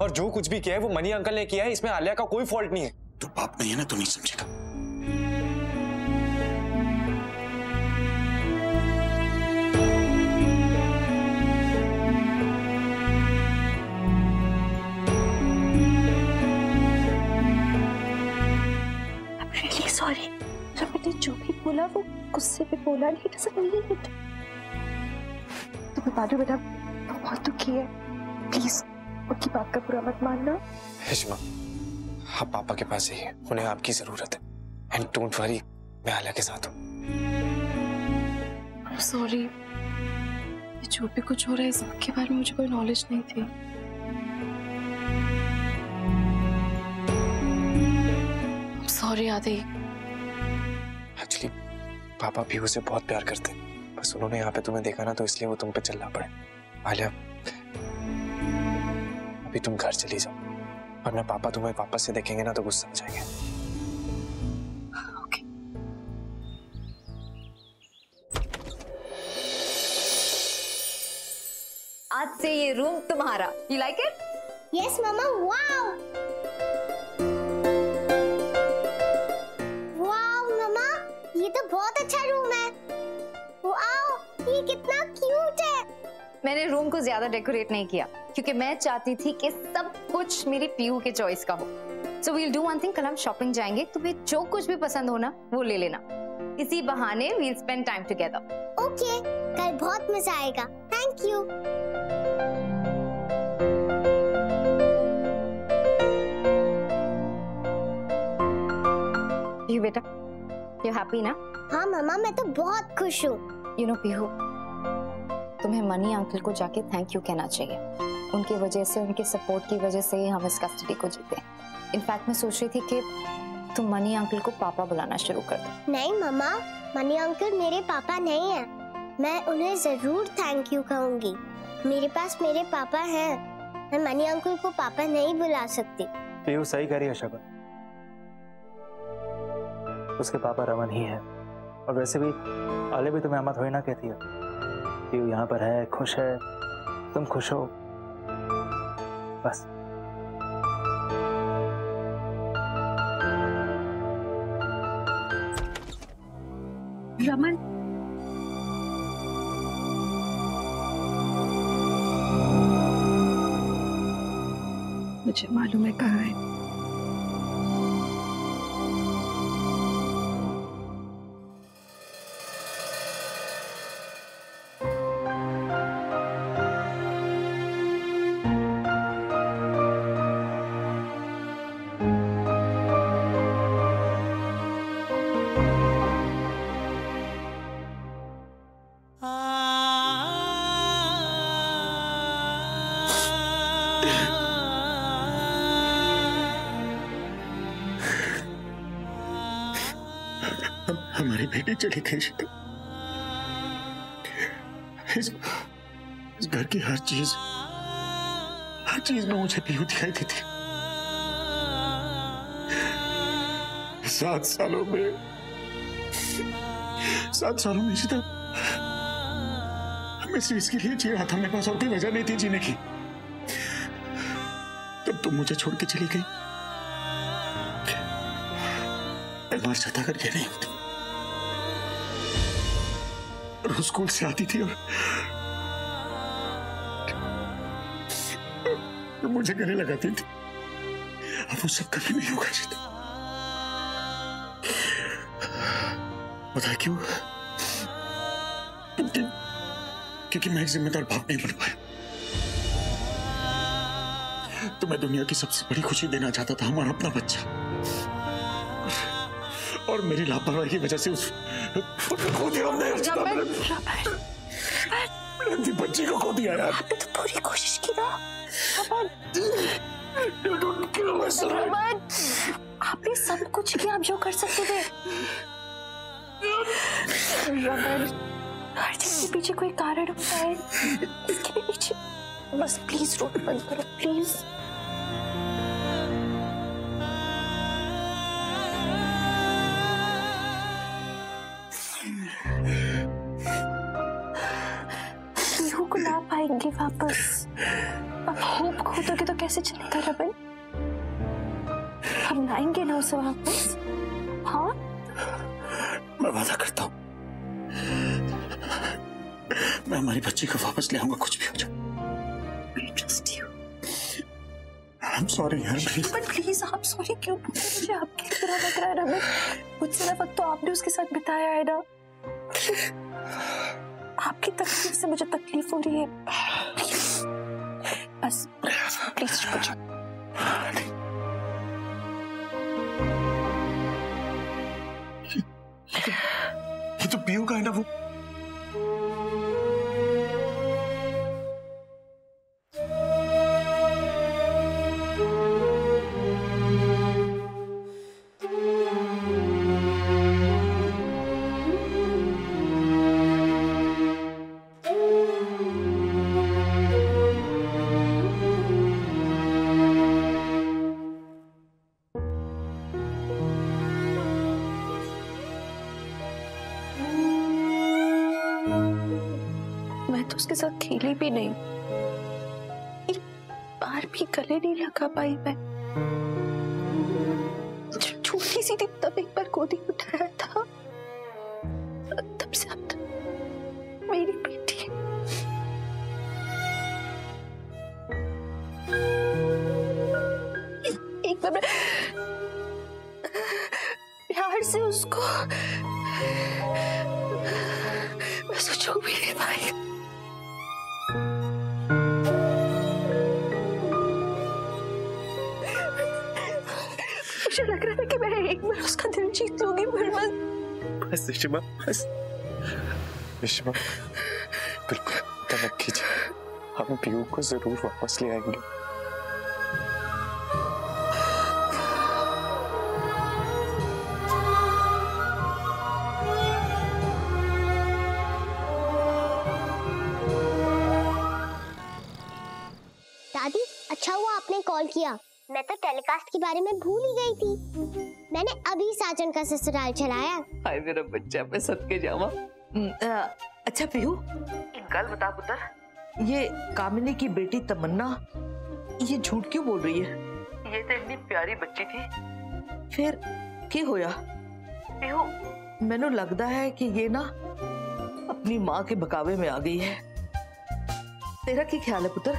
और जो कुछ भी किया है वो मनी अंकल ने किया है, इसमें आलिया का कोई फॉल्ट नहीं है। तो बाप नहीं है ना, तो नहीं समझेगा। सॉरी, मैंने जो भी बोला वो गुस्से में बोला नहीं, डजंट मीन इट। तो बता दो बेटा, बहुत दुखी है, प्लीज उनकी बात का बुरा मत मानना। हिजमा, आप पापा के पास जाइए, उन्हें आपकी जरूरत है। एंड डोंट वरी, मैं आलिया के साथ हूँ। सॉरी, जो भी कुछ हो रहा है इसके बारे में मुझे कोई नॉलेज नहीं थी। सॉरी आदि। एक्चुअली पापा पीहू से बहुत प्यार करते हैं, बस उन्होंने यहाँ पे तुम्हें देखा ना, तो इसलिए वो तुम पे चलना पड़े। आलिया, अभी तुम घर चली जाओ, वरना पापा तुम्हें वापस से देखेंगे ना तो गुस्सा हो जाएंगे। आज से ये रूम तुम्हारा। You like it? Yes, Mama. Wow. Wow, Mama. ये तो बहुत अच्छा रूम है। Wow, ये कितना क्यूट है। मैंने रूम को ज्यादा डेकोरेट नहीं किया क्योंकि मैं चाहती थी कि सब कुछ मेरी पीहू के चॉइस का हो। So we'll do one thing, कल हम शॉपिंग जाएंगे, तुम्हें जो कुछ भी पसंद हो ना वो ले लेना। इसी बहाने we'll spend time together. Okay, कल बहुत मजा आएगा। Thank you. पीहू बेटा, you happy ना? हाँ मामा, मैं तो बहुत खुश हूँ। You know पीहू, तुम्हें मनी अंकल को जाके थैंक यू कहना चाहिए। उनकी वजह से, उनके सपोर्ट की वजह से हम इस कस्टडी को जीते। इनफैक्ट मैं सोच रही थी कि तुम मनी अंकल को पापा बुलाना शुरू कर दो। नहीं मामा, मनी अंकल मेरे पापा नहीं है। मैं उन्हें जरूर थैंक यू कहूँगी। मेरे पास मेरे पापा हैं। मैं मनी अंकल को पापा नहीं बुला सकती। पीहू सही कह रही है शगुन, उसके पापा रमन ही है। और वैसे भी आलिया भी तुम्हें अम्मा थोड़ी ना कहती है। पीहू यहाँ पर है, खुश है, तुम खुश हो, बस। रमन, मुझे मालूम है कहाँ है। हमारी बेटी चली गई। इस घर की हर चीज में मुझे पीहू दिखाई देती। 7 सालों में सीधा मैं सिर्फ इसके लिए जी रहा था। मेरे पास और कोई वजह नहीं थी जीने की। तब तुम मुझे छोड़ के चली गई। मैं मर जाता अगर ये नहीं होती। रोज स्कूल से आती थी और मुझे गले लगाती थी। अब वो सब कभी नहीं होगा जीता। पता है क्यों? क्योंकि मैं एक जिम्मेदार बाप नहीं बन पाया। तो मैं दुनिया की सबसे बड़ी खुशी देना चाहता था, हमारा अपना बच्चा। और मेरी लापरवाही की वजह से उस खो दिया हमने। अपनी बच्ची को खो दिया यार। आपने तो पूरी कोशिश की ना। आपने सब कुछ किया, आप जो कर सकते थे। रमन, हर चीज के पीछे कोई कारण होता है। इसके भी पीछे बस प्लीज रोड बंद करो प्लीज। पीहू को ला पाएंगे वापस। अब होप खोदोगे तो कैसे चलेगा रमन? हम लाएंगे ना उसे वापस। हाँ, मैं वादा करता हूँ, मैं हमारी बच्ची को वापस ले आऊंगा, कुछ भी हो जाए। I'm sorry यार, प्लीज। बट प्लीज आप सॉरी क्यों? मुझे आपकी तरह लग रहा है रमन। कुछ सारा वक्त तो आपने उसके साथ बिताया है ना। आपकी तकलीफ से मुझे तकलीफ हो रही है। बस प्लीज प्लीज चुप हो जाओ। ये तो पीयू का है ना वो। मैं तो उसके साथ खेली भी नहीं, एक बार भी गले नहीं लगा पाई मैं। जब छोटी सी थी तब एक बार गोदी उठाया था, तब से अब तक मेरी बेटी है। एक बार प्यार से उसको मैं सोचो भी नहीं पाई। मुझे लग रहा था कि मैं एक बार उसका दिल जीत लूंगी, पर बस ऋषिमा, बस ऋषिमा, बिल्कुल तवज्जो कीजिए, हम पीयू को जरूर वापस ले आएंगे। दादी, अच्छा हुआ आपने कॉल किया, मैं तो टेलीकास्ट के बारे में भूल ही गई थी। मैंने अभी साजन का ससुराल चलाया। हाय मेरा बच्चा, मैं सदके जावा। अच्छा पीहू, एक गल बता पुत्र, ये कामिनी की बेटी तमन्ना ये झूठ क्यों बोल रही है? ये तो इतनी प्यारी बच्ची थी, फिर क्या होया? पीहू, मैनू लगता है कि ये ना अपनी माँ के बकावे में आ गई है। तेरा क्या ख्याल है पुत्र?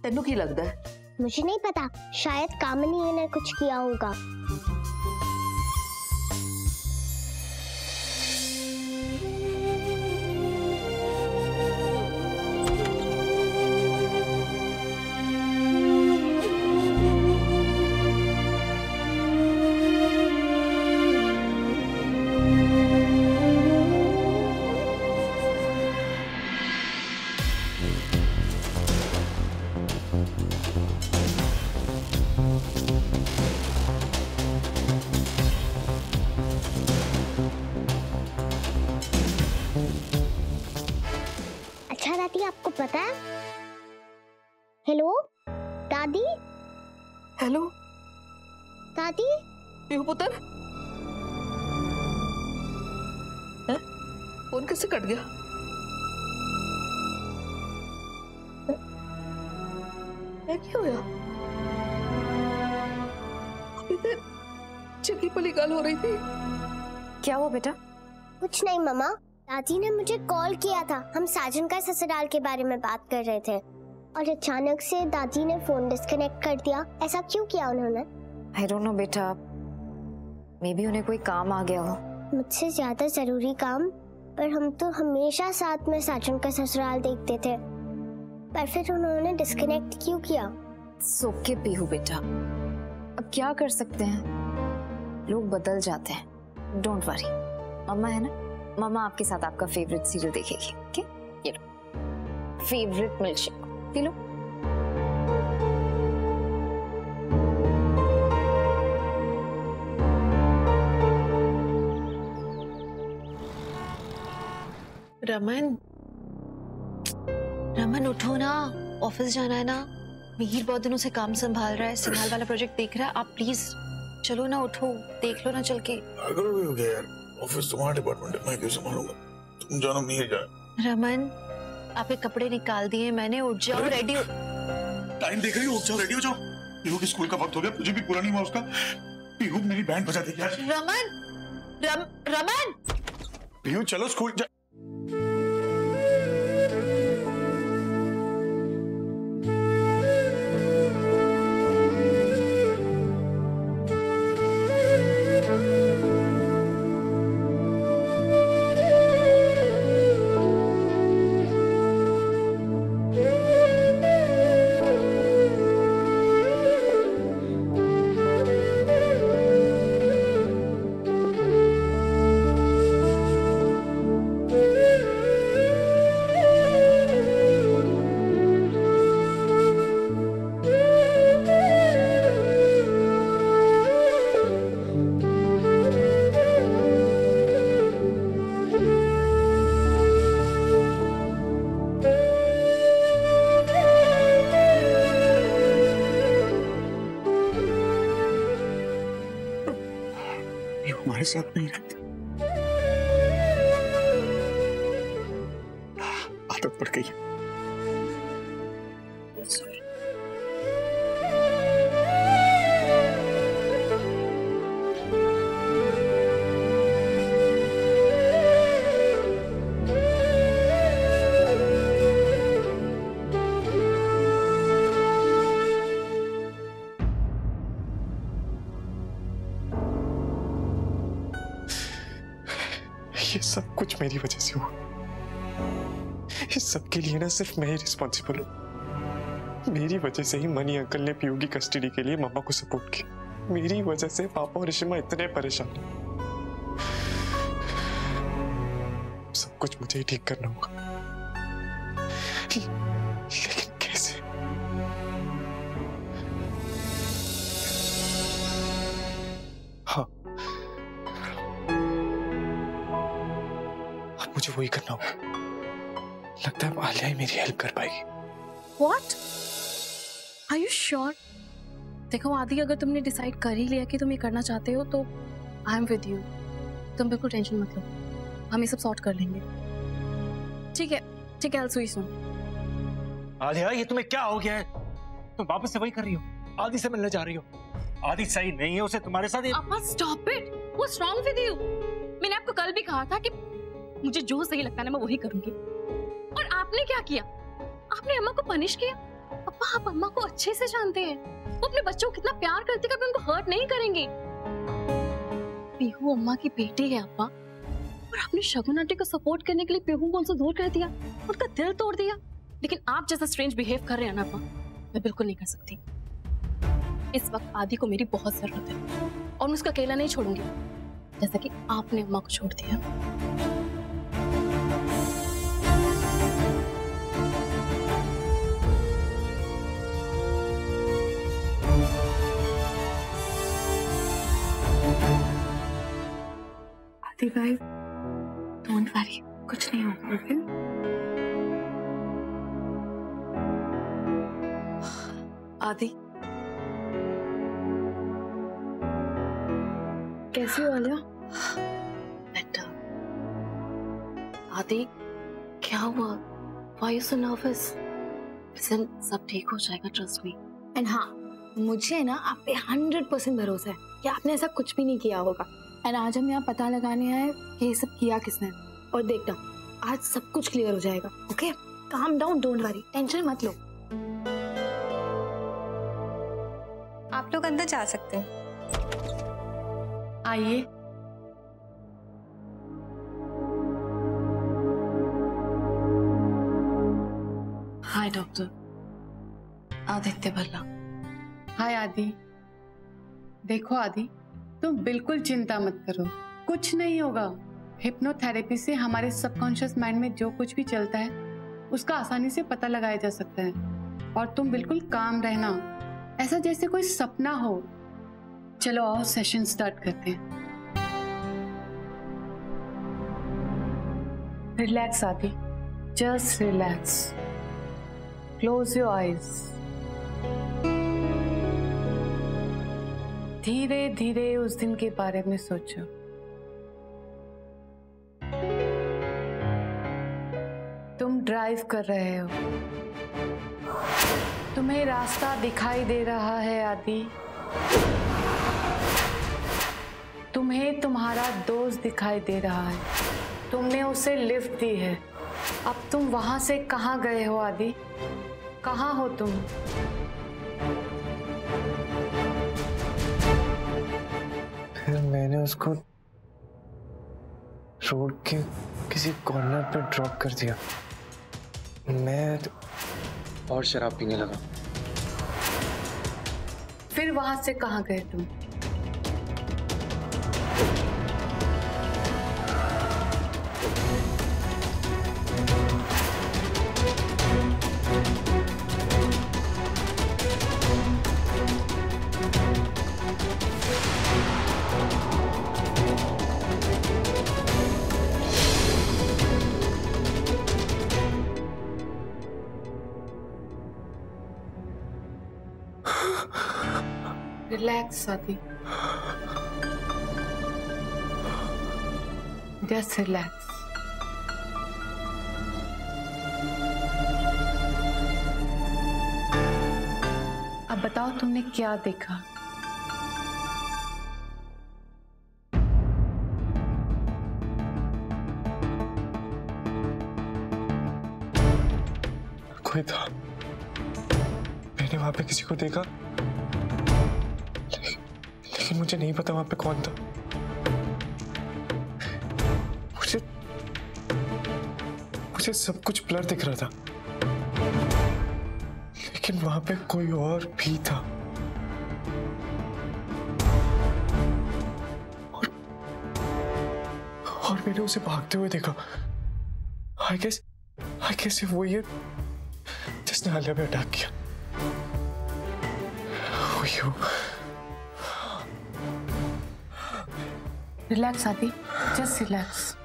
तेनू की लगता है? मुझे नहीं पता, शायद कामिनी ने कुछ किया होगा। अच्छा दादी, आपको पता है? हेलो दादी। हेलो दादी। पीहू पुत्र, फोन कैसे कट गया? क्या होया? अभी तो चंगी भली गल हो रही थी। क्या हुआ बेटा? कुछ नहीं मम्मा, दादी ने मुझे कॉल किया था, हम साजन का ससुराल के बारे में बात कर रहे थे और अचानक से दादी ने फोन डिस्कनेक्ट कर दिया। ऐसा क्यों किया उन्होंने? आई डोंट नो बेटा, मे बी उन्हें कोई काम आ गया हो। मुझसे ज्यादा जरूरी काम? पर हम तो हमेशा साथ में साजन का ससुराल देखते थे, पर फिर उन्होंने डिस्कनेक्ट क्यों किया? सोके पीहू बेटा, अब क्या कर सकते हैं, लोग बदल जाते हैं। डोंट वरी, मम्मा है ना, मम्मा आपके साथ आपका फेवरेट सीरियल देखेगी। ओके, ये लो favourite milkshake P low. Raman, Raman उठो ना, ऑफिस जाना है ना। मिहिर बहुत दिनों से काम संभाल रहा है, सिग्नल वाला प्रोजेक्ट देख रहा है। आप प्लीज चलो ना, उठो, देख लो ना चल के। पागल हो गए यार, ऑफिस तुम्हारा डिपार्टमेंट है, मैं क्यों संभालूंगा? तुम जानो, मिहिर जाए। रमन, आपके कपड़े निकाल दिए मैंने, उठ जाओ, रेडी हो। टाइम देख रही हो? उठ जाओ, रेडी हो जाओ। पीहू के स्कूल का वक्त हो गया, मुझे भी पूरा नहीं हुआ उसका। पीहू मेरी बैंड बजा देगी आज। रमन, रमन, पीहू चलो स्कूल जा। हमारे साथ नहीं रहती। आदत पड़ गई है। ये सब कुछ मेरी वजह से हुआ। इस सब के लिए ना सिर्फ मैं ही रिस्पॉन्सिबल हूँ। मेरी वजह से ही मनी अंकल ने पीयू की कस्टडी के लिए मम्मा को सपोर्ट किया। मेरी वजह से पापा और ऋषिमा इतने परेशान हैं। सब कुछ मुझे ही ठीक करना होगा, लेकिन कैसे? हाँ, मुझे वही करना होगा। लगता है आलिया ही मेरी हेल्प कर पाएगी। What? Are you sure? देखो आदि, अगर तुमने डिसाइड कर ही लिया कि तुम ये करना चाहते हो तो आई एम विद यू। तुम बिल्कुल टेंशन मत लो, हम ये सब सॉर्ट कर लेंगे। ठीक है अलसुई सुन। आलिया, ये तुम्हें क्या हो गया है? तुम वापस से वही कर रही हो, आदि से मिलने जा रही हो। आदि सही नहीं है, उसे तुम्हारे साथ stop it. What's wrong with you? मैंने आपको कल भी कहा था कि मुझे जो सही लगता है ना मैं वही करूंगी, और आपने क्या किया? आपने अम्मा को पनिश किया। पापा, आप अम्मा को अच्छे से जानते हैं, वो अपने बच्चों को कितना प्यार करती है, कभी उनको हर्ट नहीं करेंगे। पीहू अम्मा की बेटी है अब्बा, और आपने शगुन आंटी को सपोर्ट करने के लिए पीहू को उनसे दूर कर दिया, उनका दिल तोड़ दिया। लेकिन आप जैसा स्ट्रेंज बिहेव कर रहे हैं ना अब्बा, मैं बिल्कुल नहीं कर सकती। इस वक्त आदि को मेरी बहुत जरूरत है, और मैं उसको अकेला नहीं छोड़ूंगी जैसा कि आपने अम्मा को छोड़ दिया। आदि भाई, डोंट वरी, कुछ नहीं होगा। ओके? आदि, कैसी हो आलिया? बेटर। आदि, क्या हुआ? Why are you so nervous? Listen, सब ठीक हो जाएगा, ट्रस्ट मी। एंड हाँ, मुझे ना आप पे 100% भरोसा है कि आपने ऐसा कुछ भी नहीं किया होगा। एंड आज हम यहाँ पता लगाने आए कि ये सब किया किसने, और देखना आज सब कुछ क्लियर हो जाएगा। Okay? Calm down, don't worry, tension मत लो। आप लोग अंदर जा सकते हैं। आइए। Hi doctor Aditya Bhalla. Hi Adi. देखो आदि, तुम बिल्कुल चिंता मत करो, कुछ नहीं होगा। हिप्नोथेरेपी से हमारे सबकॉन्शियस माइंड में जो कुछ भी चलता है उसका आसानी से पता लगाया जा सकता है, और तुम बिल्कुल काम रहना, ऐसा जैसे कोई सपना हो। चलो आओ सेशन स्टार्ट करते हैं। रिलैक्स आदि, just relax, close your eyes. धीरे धीरे उस दिन के बारे में सोचो। तुम ड्राइव कर रहे हो, तुम्हें रास्ता दिखाई दे रहा है आदि, तुम्हें तुम्हारा दोस्त दिखाई दे रहा है, तुमने उसे लिफ्ट दी है। अब तुम वहां से कहां गए हो आदि? कहां हो तुम? फिर मैंने उसको रोड के किसी कॉर्नर पर ड्रॉप कर दिया। मैं और शराब पीने लगा। फिर वहां से कहां गए तुम? रिलैक्स आदि, जस्ट रिलैक्स। अब बताओ तुमने क्या देखा? कोई था, मैंने वहां पे किसी को देखा, लेकिन मुझे नहीं पता वहां पे कौन था। मुझे सब कुछ ब्लर दिख रहा था, लेकिन वहां पे कोई और भी था। और मैंने उसे भागते हुए देखा। I guess वो ये जिसने आलिया पे अटैक किया। रिलैक्स आदि, जस्ट रिलैक्स।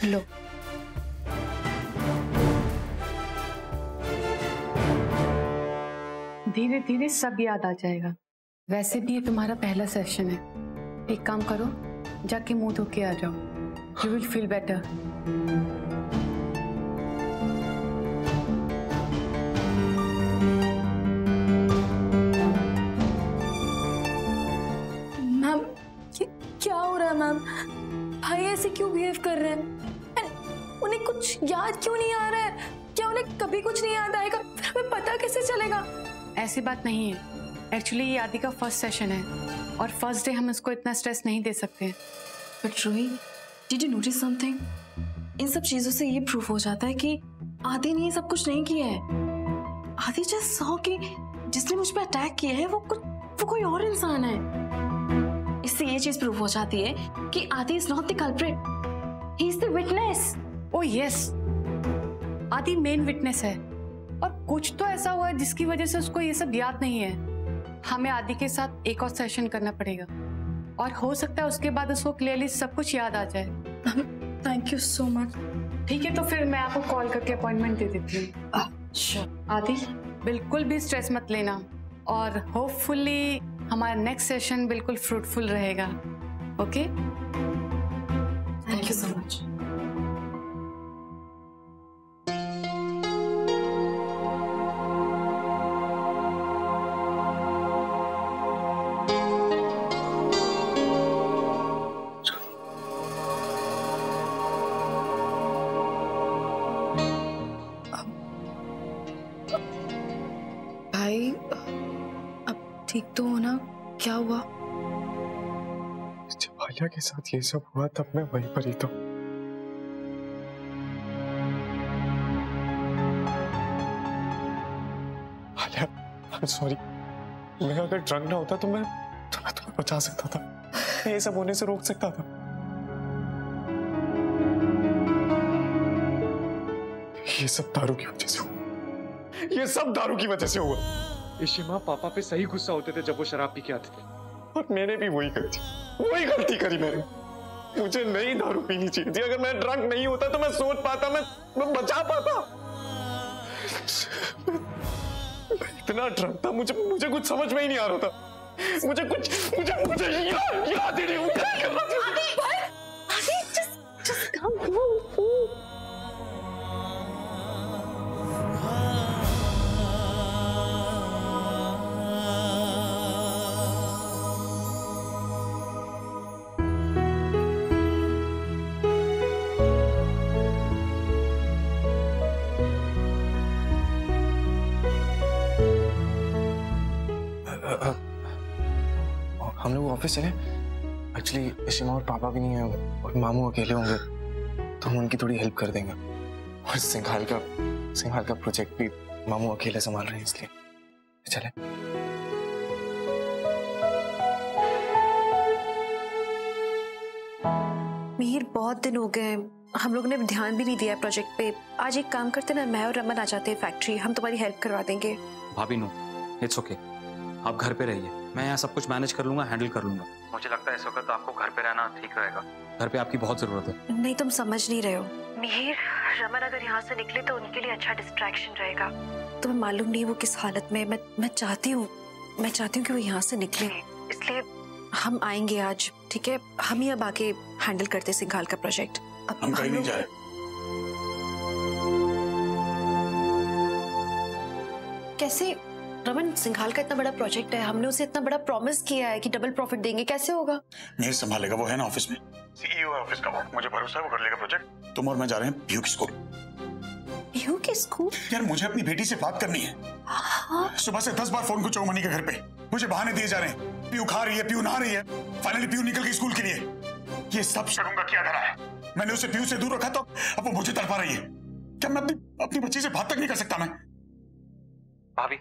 लो, धीरे धीरे सब याद आ जाएगा। वैसे भी ये तुम्हारा पहला सेशन है। एक काम करो, जाके मुंह धो के आ जाओ। You will feel better. Ma'am, क्या हो रहा है मैम? भाई ऐसे क्यों बिहेव कर रहे हैं? उन्हें कुछ याद क्यों नहीं आ रहा है? क्या उन्हें कभी कुछ नहीं याद आएगा? फिर हमें पता कैसे चलेगा? ऐसी बात नहीं है। एक्चुअली ये आदि का फर्स्ट सेशन है और फर्स्ट डे हम इसको इतना स्ट्रेस नहीं दे सकते। But Ruhi, did you notice something? इन सब चीजों से ये प्रूफ हो जाता है कि आदि ने ये सब कुछ नहीं किया है। आदि जस्ट सॉ कि जिसने मुझ पे अटैक किया है वो कोई और इंसान है। इससे ये चीज प्रूफ हो जाती है कि आदि is not the culprit, he is the witness. Oh yes, आदि मेन विटनेस है और कुछ तो ऐसा हुआ है जिसकी वजह से उसको ये सब याद नहीं है। हमें आदि के साथ एक और सेशन करना पड़ेगा और हो सकता है उसके बाद उसको क्लियरली सब कुछ याद आ जाए। Thank you so much. ठीक है, तो फिर मैं आपको कॉल करके अपॉइंटमेंट दे देती हूँ। अच्छा आदि, बिल्कुल भी स्ट्रेस मत लेना और होपफुली हमारा नेक्स्ट सेशन बिल्कुल फ्रूटफुल रहेगा। Okay, thank you so much. भाई, अब ठीक तो हो ना? क्या हुआ? जब आलिया के साथ ये सब हुआ तब मैं वहीं पर ही था। Alia, I'm sorry। मैं अगर ड्रंक ना होता तो मैं तुम्हें बचा सकता था, मैं ये सब होने से रोक सकता था। ये सब दारू की वजह से हुआ, ये सब दारू की वजह से हुआ। इशिमा पापा पे सही गुस्सा होते थे जब वो शराब पी के आते थे, और मैंने भी वही गलती करी मैंने। मुझे नहीं दारू पीनी चाहिए थी। अगर मैं ड्रंक नहीं होता तो मैं सोच पाता, मैं बचा पाता। मैं इतना ड्रंक था, मुझे कुछ समझ में ही नहीं आ रहा था। मुझे याद ही नहीं कर रहा था। Just calm down. हम लोग ऑफिस चले। एक्चुअली इशिमा और पापा भी नहीं है और मामू अकेले होंगे, तो हम उनकी थोड़ी हेल्प कर देंगे। और सिंघाल का प्रोजेक्ट भी मामू अकेले संभाल रहे हैं, इसलिए चले। मिहिर, बहुत दिन हो गए हम लोग ने ध्यान भी नहीं दिया प्रोजेक्ट पे। आज एक काम करते ना, मैं और रमन आ जाते हैं फैक्ट्री, हम तुम्हारी हेल्प करवा देंगे। भाभी नो, इट्स ओके, आप घर पे रहिए, मैं यहाँ सब कुछ मैनेज कर लूंगा, हैंडल कर लूंगा। मुझे लगता है इस वक्त आपको घर पे रहना ठीक रहेगा। घर पे आपकी बहुत जरूरत है। नहीं, तुम समझ नहीं रहे हो मिहिर। रमन अगर यहाँ से निकले तो उनके लिए अच्छा डिस्ट्रैक्शन रहेगा। तुम्हें मालूम नहीं वो किस हालत में। मैं चाहती हूँ मैं चाहती हूँ कि वो यहाँ से निकले, इसलिए हम आएंगे आज, ठीक है? हम ही अब आके हैंडल करते सिंघाल का प्रोजेक्ट। अब हम कहीं नहीं जा रहे। कैसे रमन? सिंघाल का इतना बड़ा प्रोजेक्ट है, हमने उसे इतना बड़ा प्रॉमिस किया है कि डबल प्रॉफिट देंगे, कैसे होगा? नहीं संभालेगा, वो है ना ऑफिस में, सीईओ है ऑफिस का, वो मुझे भरोसा है वो कर लेगा प्रोजेक्ट। तुम और मैं जा रहे हैं पीयू की स्कूल। पीयू की स्कूल? यार मुझे अपनी बेटी से बात करनी है। सुबह से 10 बार फोन को चौमनी के घर पे, मुझे बहाने दिए जा रहे हैं। पीयू खा रही है, पीयू नहा रही है, फाइनली पीयू निकल गई स्कूल के लिए। ये सब शगुन का क्या धरा है? मैंने उसे पीयू से दूर रखा तो अब वो मुझे तड़पा रही है। क्या मैं अपनी बच्ची से बात तक नहीं कर सकता? मैं भाभी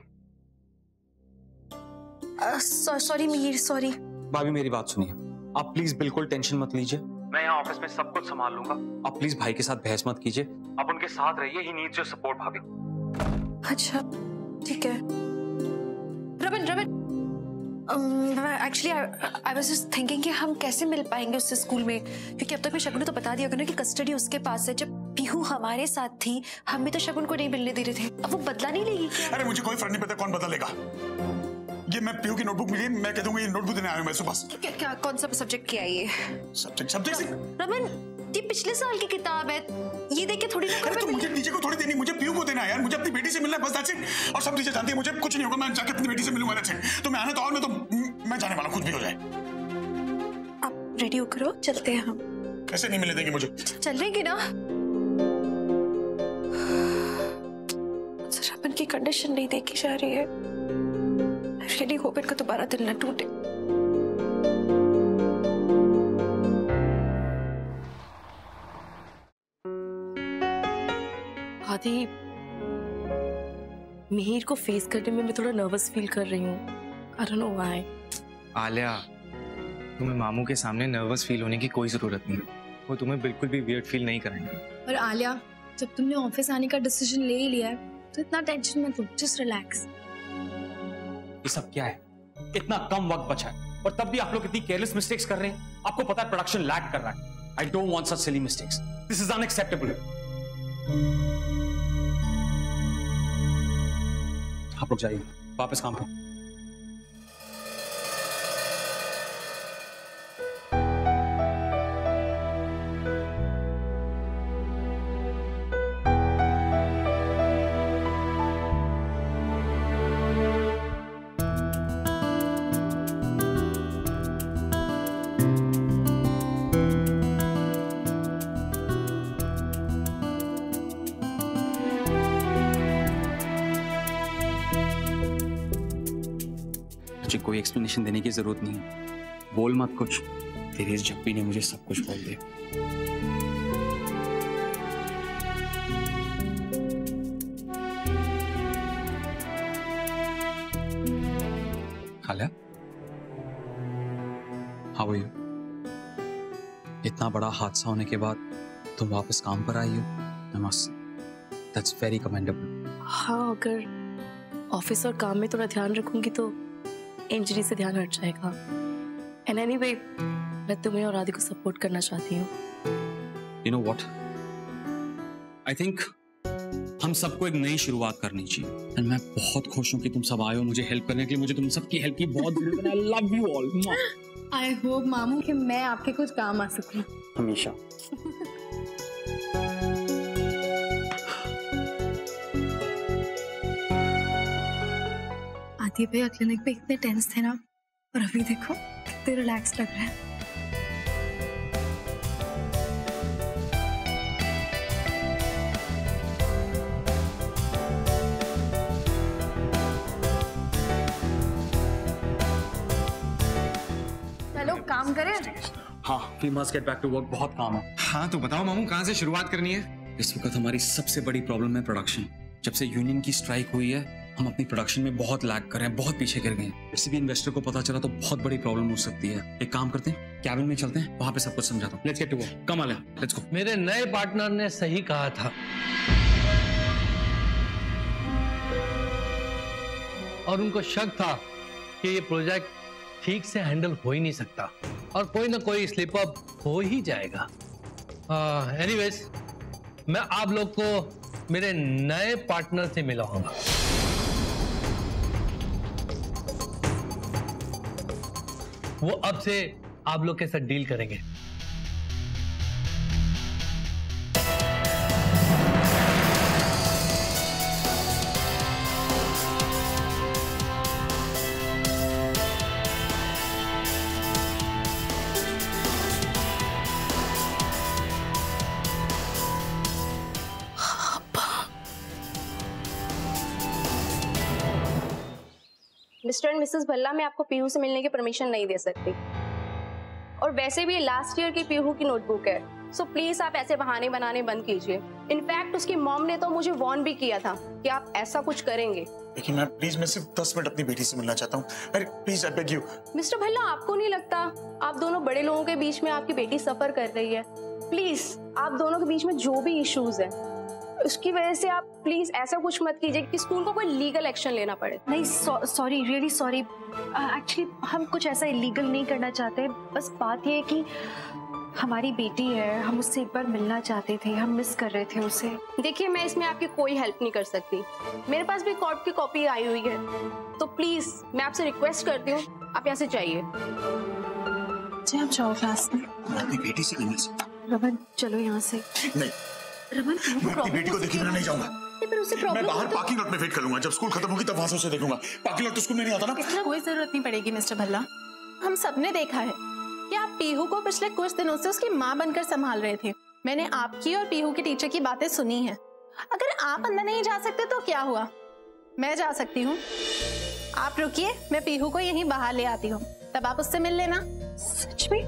सॉरी मीर, सॉरी। भाभी मेरी बात सुनिए, आप प्लीज बिल्कुल टेंशन मत लीजिए, मैं यहाँ ऑफिस में सब कुछ संभाल लूंगा। आप प्लीज भाई के साथ बहस मत कीजिए, आप उनके साथ रहिए, ही नीड्स योर सपोर्ट भाभी। अच्छा ठीक है। Raman actually I was just thinking कि हम कैसे मिल पाएंगे उससे स्कूल में, क्योंकि अब तक मैं शगुन ने तो बता दिया ना कि कस्टडी उसके पास है। जब पीहू हमारे साथ थी हम भी तो शगुन को नहीं मिलने दे रहे थे, अब वो बदला नहीं लेगी क्या? अरे मुझे कोई फर्क नहीं पड़ता कौन बदला लेगा। ये मैं पीयू की नोटबुक मिली, मैं कह दूंगा ये नोटबुक देने आया हूं मैं सुबह। क्या कौन सा सब्जेक्ट किया ये? सब्जेक्ट रमन ये पिछले साल की किताब है, ये देख के थोड़ी। अरे तो मुझे टीचर को थोड़ी देनी, मुझे पीयू को देना है यार, मुझे अपनी बेटी से मिलना है बस, दैट्स इट। और सब टीचर जानती है मुझे कुछ नहीं होगा, मैं जाके अपनी बेटी से मिलूंगा, दैट्स इट। तो मैं आने तो और, मैं तो मैं जाने वाला, कुछ भी हो जाए। आप रेडी हो करो, चलते हैं हम। कैसे नहीं मिलने देंगे मुझे? चलेंगे ना। रमन की कंडीशन नहीं देखी जा रही है, रियली होप इनका दोबारा दिल न टूटे। आदि, मिहिर को फेस करने में मैं थोड़ा नर्वस फील कर रही हूँ। I don't know why. Alia, तुम्हें मामू के सामने नर्वस फील होने की कोई जरूरत नहीं, वो तुम्हें बिल्कुल भी वियर्ड फील नहीं कराएंगे। और आलिया, जब तुमने ऑफिस आने का डिसीजन ले ही लिया है तो इतना टेंशन मत लो, जस्ट रिलैक्स। ये सब क्या है? इतना कम वक्त बचा है और तब भी आप लोग इतनी केयरलेस मिस्टेक्स कर रहे हैं। आपको पता है प्रोडक्शन लैग कर रहा है। I don't want such silly mistakes, this is unacceptable. आप लोग जाइए वापस काम पर। मुझे कोई एक्सप्लेनेशन देने की जरूरत नहीं है, बोल मत कुछ। तेरे इस जप्पी ने मुझे सब कुछ बोल दिया। Alia, how are you? इतना बड़ा हादसा होने के बाद तुम वापस काम पर आई हो, I must say that's very commendable. हाँ, अगर ऑफिस और काम में थोड़ा ध्यान रखूंगी तो इंजरी से ध्यान हट जाएगा। एंड एनीवे, मैं तुम्हें और आदि को सपोर्ट करना चाहती हूँ। You know what, I think हम सबको एक नई शुरुआत करनी चाहिए। एंड मैं बहुत खुश हूँ कि तुम सब आए हो मुझे हेल्प करने के लिए। मुझे तुम सबकी हेल्प की बहुत जरूरत है। I love you all. I hope मामू कि मैं आपके कुछ काम आ सकूं। हमेशा। आदि भैया क्लिनिक पे इतने टेंस थे ना, और अभी देखो कितने रिलैक्स लग रहे हैं। चलो काम करें। हाँ, we must get back to work, बहुत काम है। हाँ तो बताओ मामू, कहाँ से शुरुआत करनी है? इस वक्त हमारी सबसे बड़ी प्रॉब्लम है प्रोडक्शन। जब से यूनियन की स्ट्राइक हुई है हम अपनी प्रोडक्शन में बहुत लैग कर रहे हैं, बहुत पीछे गिर गए हैं। किसी भी इन्वेस्टर को पता चला तो बहुत बड़ी प्रॉब्लम हो सकती है। एक काम करते हैं, कैबिन में चलते हैं, वहां पे सब कुछ समझाता हूँ। Let's get to work. Come Alia, let's go. मेरे नए पार्टनर ने सही कहा था, और उनको शक था कि ये प्रोजेक्ट ठीक से हैंडल हो ही नहीं सकता और कोई ना कोई स्लिप अप हो ही जाएगा। एनीवेज, मैं आप लोग को मेरे नए पार्टनर से मिलाऊंगा। वो अब से आप लोग के साथ डील करेंगे। मिस्टर एंड मिसेस भल्ला, मैं आपको पीहू से मिलने की परमिशन नहीं दे सकती, और वैसे भी लास्ट ईयर की पीहू की नोटबुक है, सो प्लीज आप ऐसे बहाने बनाने बंद कीजिए। इनफैक्ट उसकी मॉम ने तो मुझे वार्न भी किया था कि आप ऐसा कुछ करेंगे। लेकिन मैम प्लीज, मैं सिर्फ 10 मिनट अपनी बेटी से मिलना चाहता हूँ। अरे please, I beg you. Mister Bhalla, आपको नहीं लगता आप दोनों बड़े लोगों के बीच में आपकी बेटी सफर कर रही है? प्लीज, आप दोनों के बीच में जो भी इश्यूज है उसकी वजह से आप प्लीज ऐसा कुछ मत कीजिए कि स्कूल को कोई लीगल एक्शन लेना पड़े। नहीं, सॉरी, रियली सॉरी। एक्चुअली हम कुछ ऐसा इलीगल नहीं करना चाहते। बस बात ये है कि हमारी बेटी है, हम उससे एक बार मिलना चाहते थे, हम मिस कर रहे थे उसे। देखिए, मैं इसमें आपकी कोई हेल्प नहीं कर सकती। मेरे पास भी कोर्ट की कॉपी आई हुई है, तो प्लीज मैं आपसे रिक्वेस्ट करती हूँ आप यहाँ से जाइए। आप जाओ क्लास में। अपनी बेटी से नहीं मिल सकता। रमन, चलो यहाँ से। नहीं रमन, मैं अपनी बेटी को देखे बिना नहीं जाऊंगा। मैं बाहर पार्किंग लॉट में वेट करूंगा। जब स्कूल खत्म होगी तब वहां से उसे देखूंगा। पार्किंग लॉट तो स्कूल में नहीं आता ना। इसमें कोई जरूरत नहीं पड़ेगी मिस्टर भल्ला। हम सबने देखा है कि आप पीहू को पिछले कुछ दिनों से उसकी माँ बनकर संभाल रहे थे। मैंने आपकी और पीहू की टीचर की बातें सुनी हैं। अगर आप अंदर नहीं जा सकते तो क्या हुआ, मैं जा सकती हूँ। आप रुकिए, मैं पीहू को यहीं बाहर ले आती हूँ, तब आप उससे मिल लेना। सच में?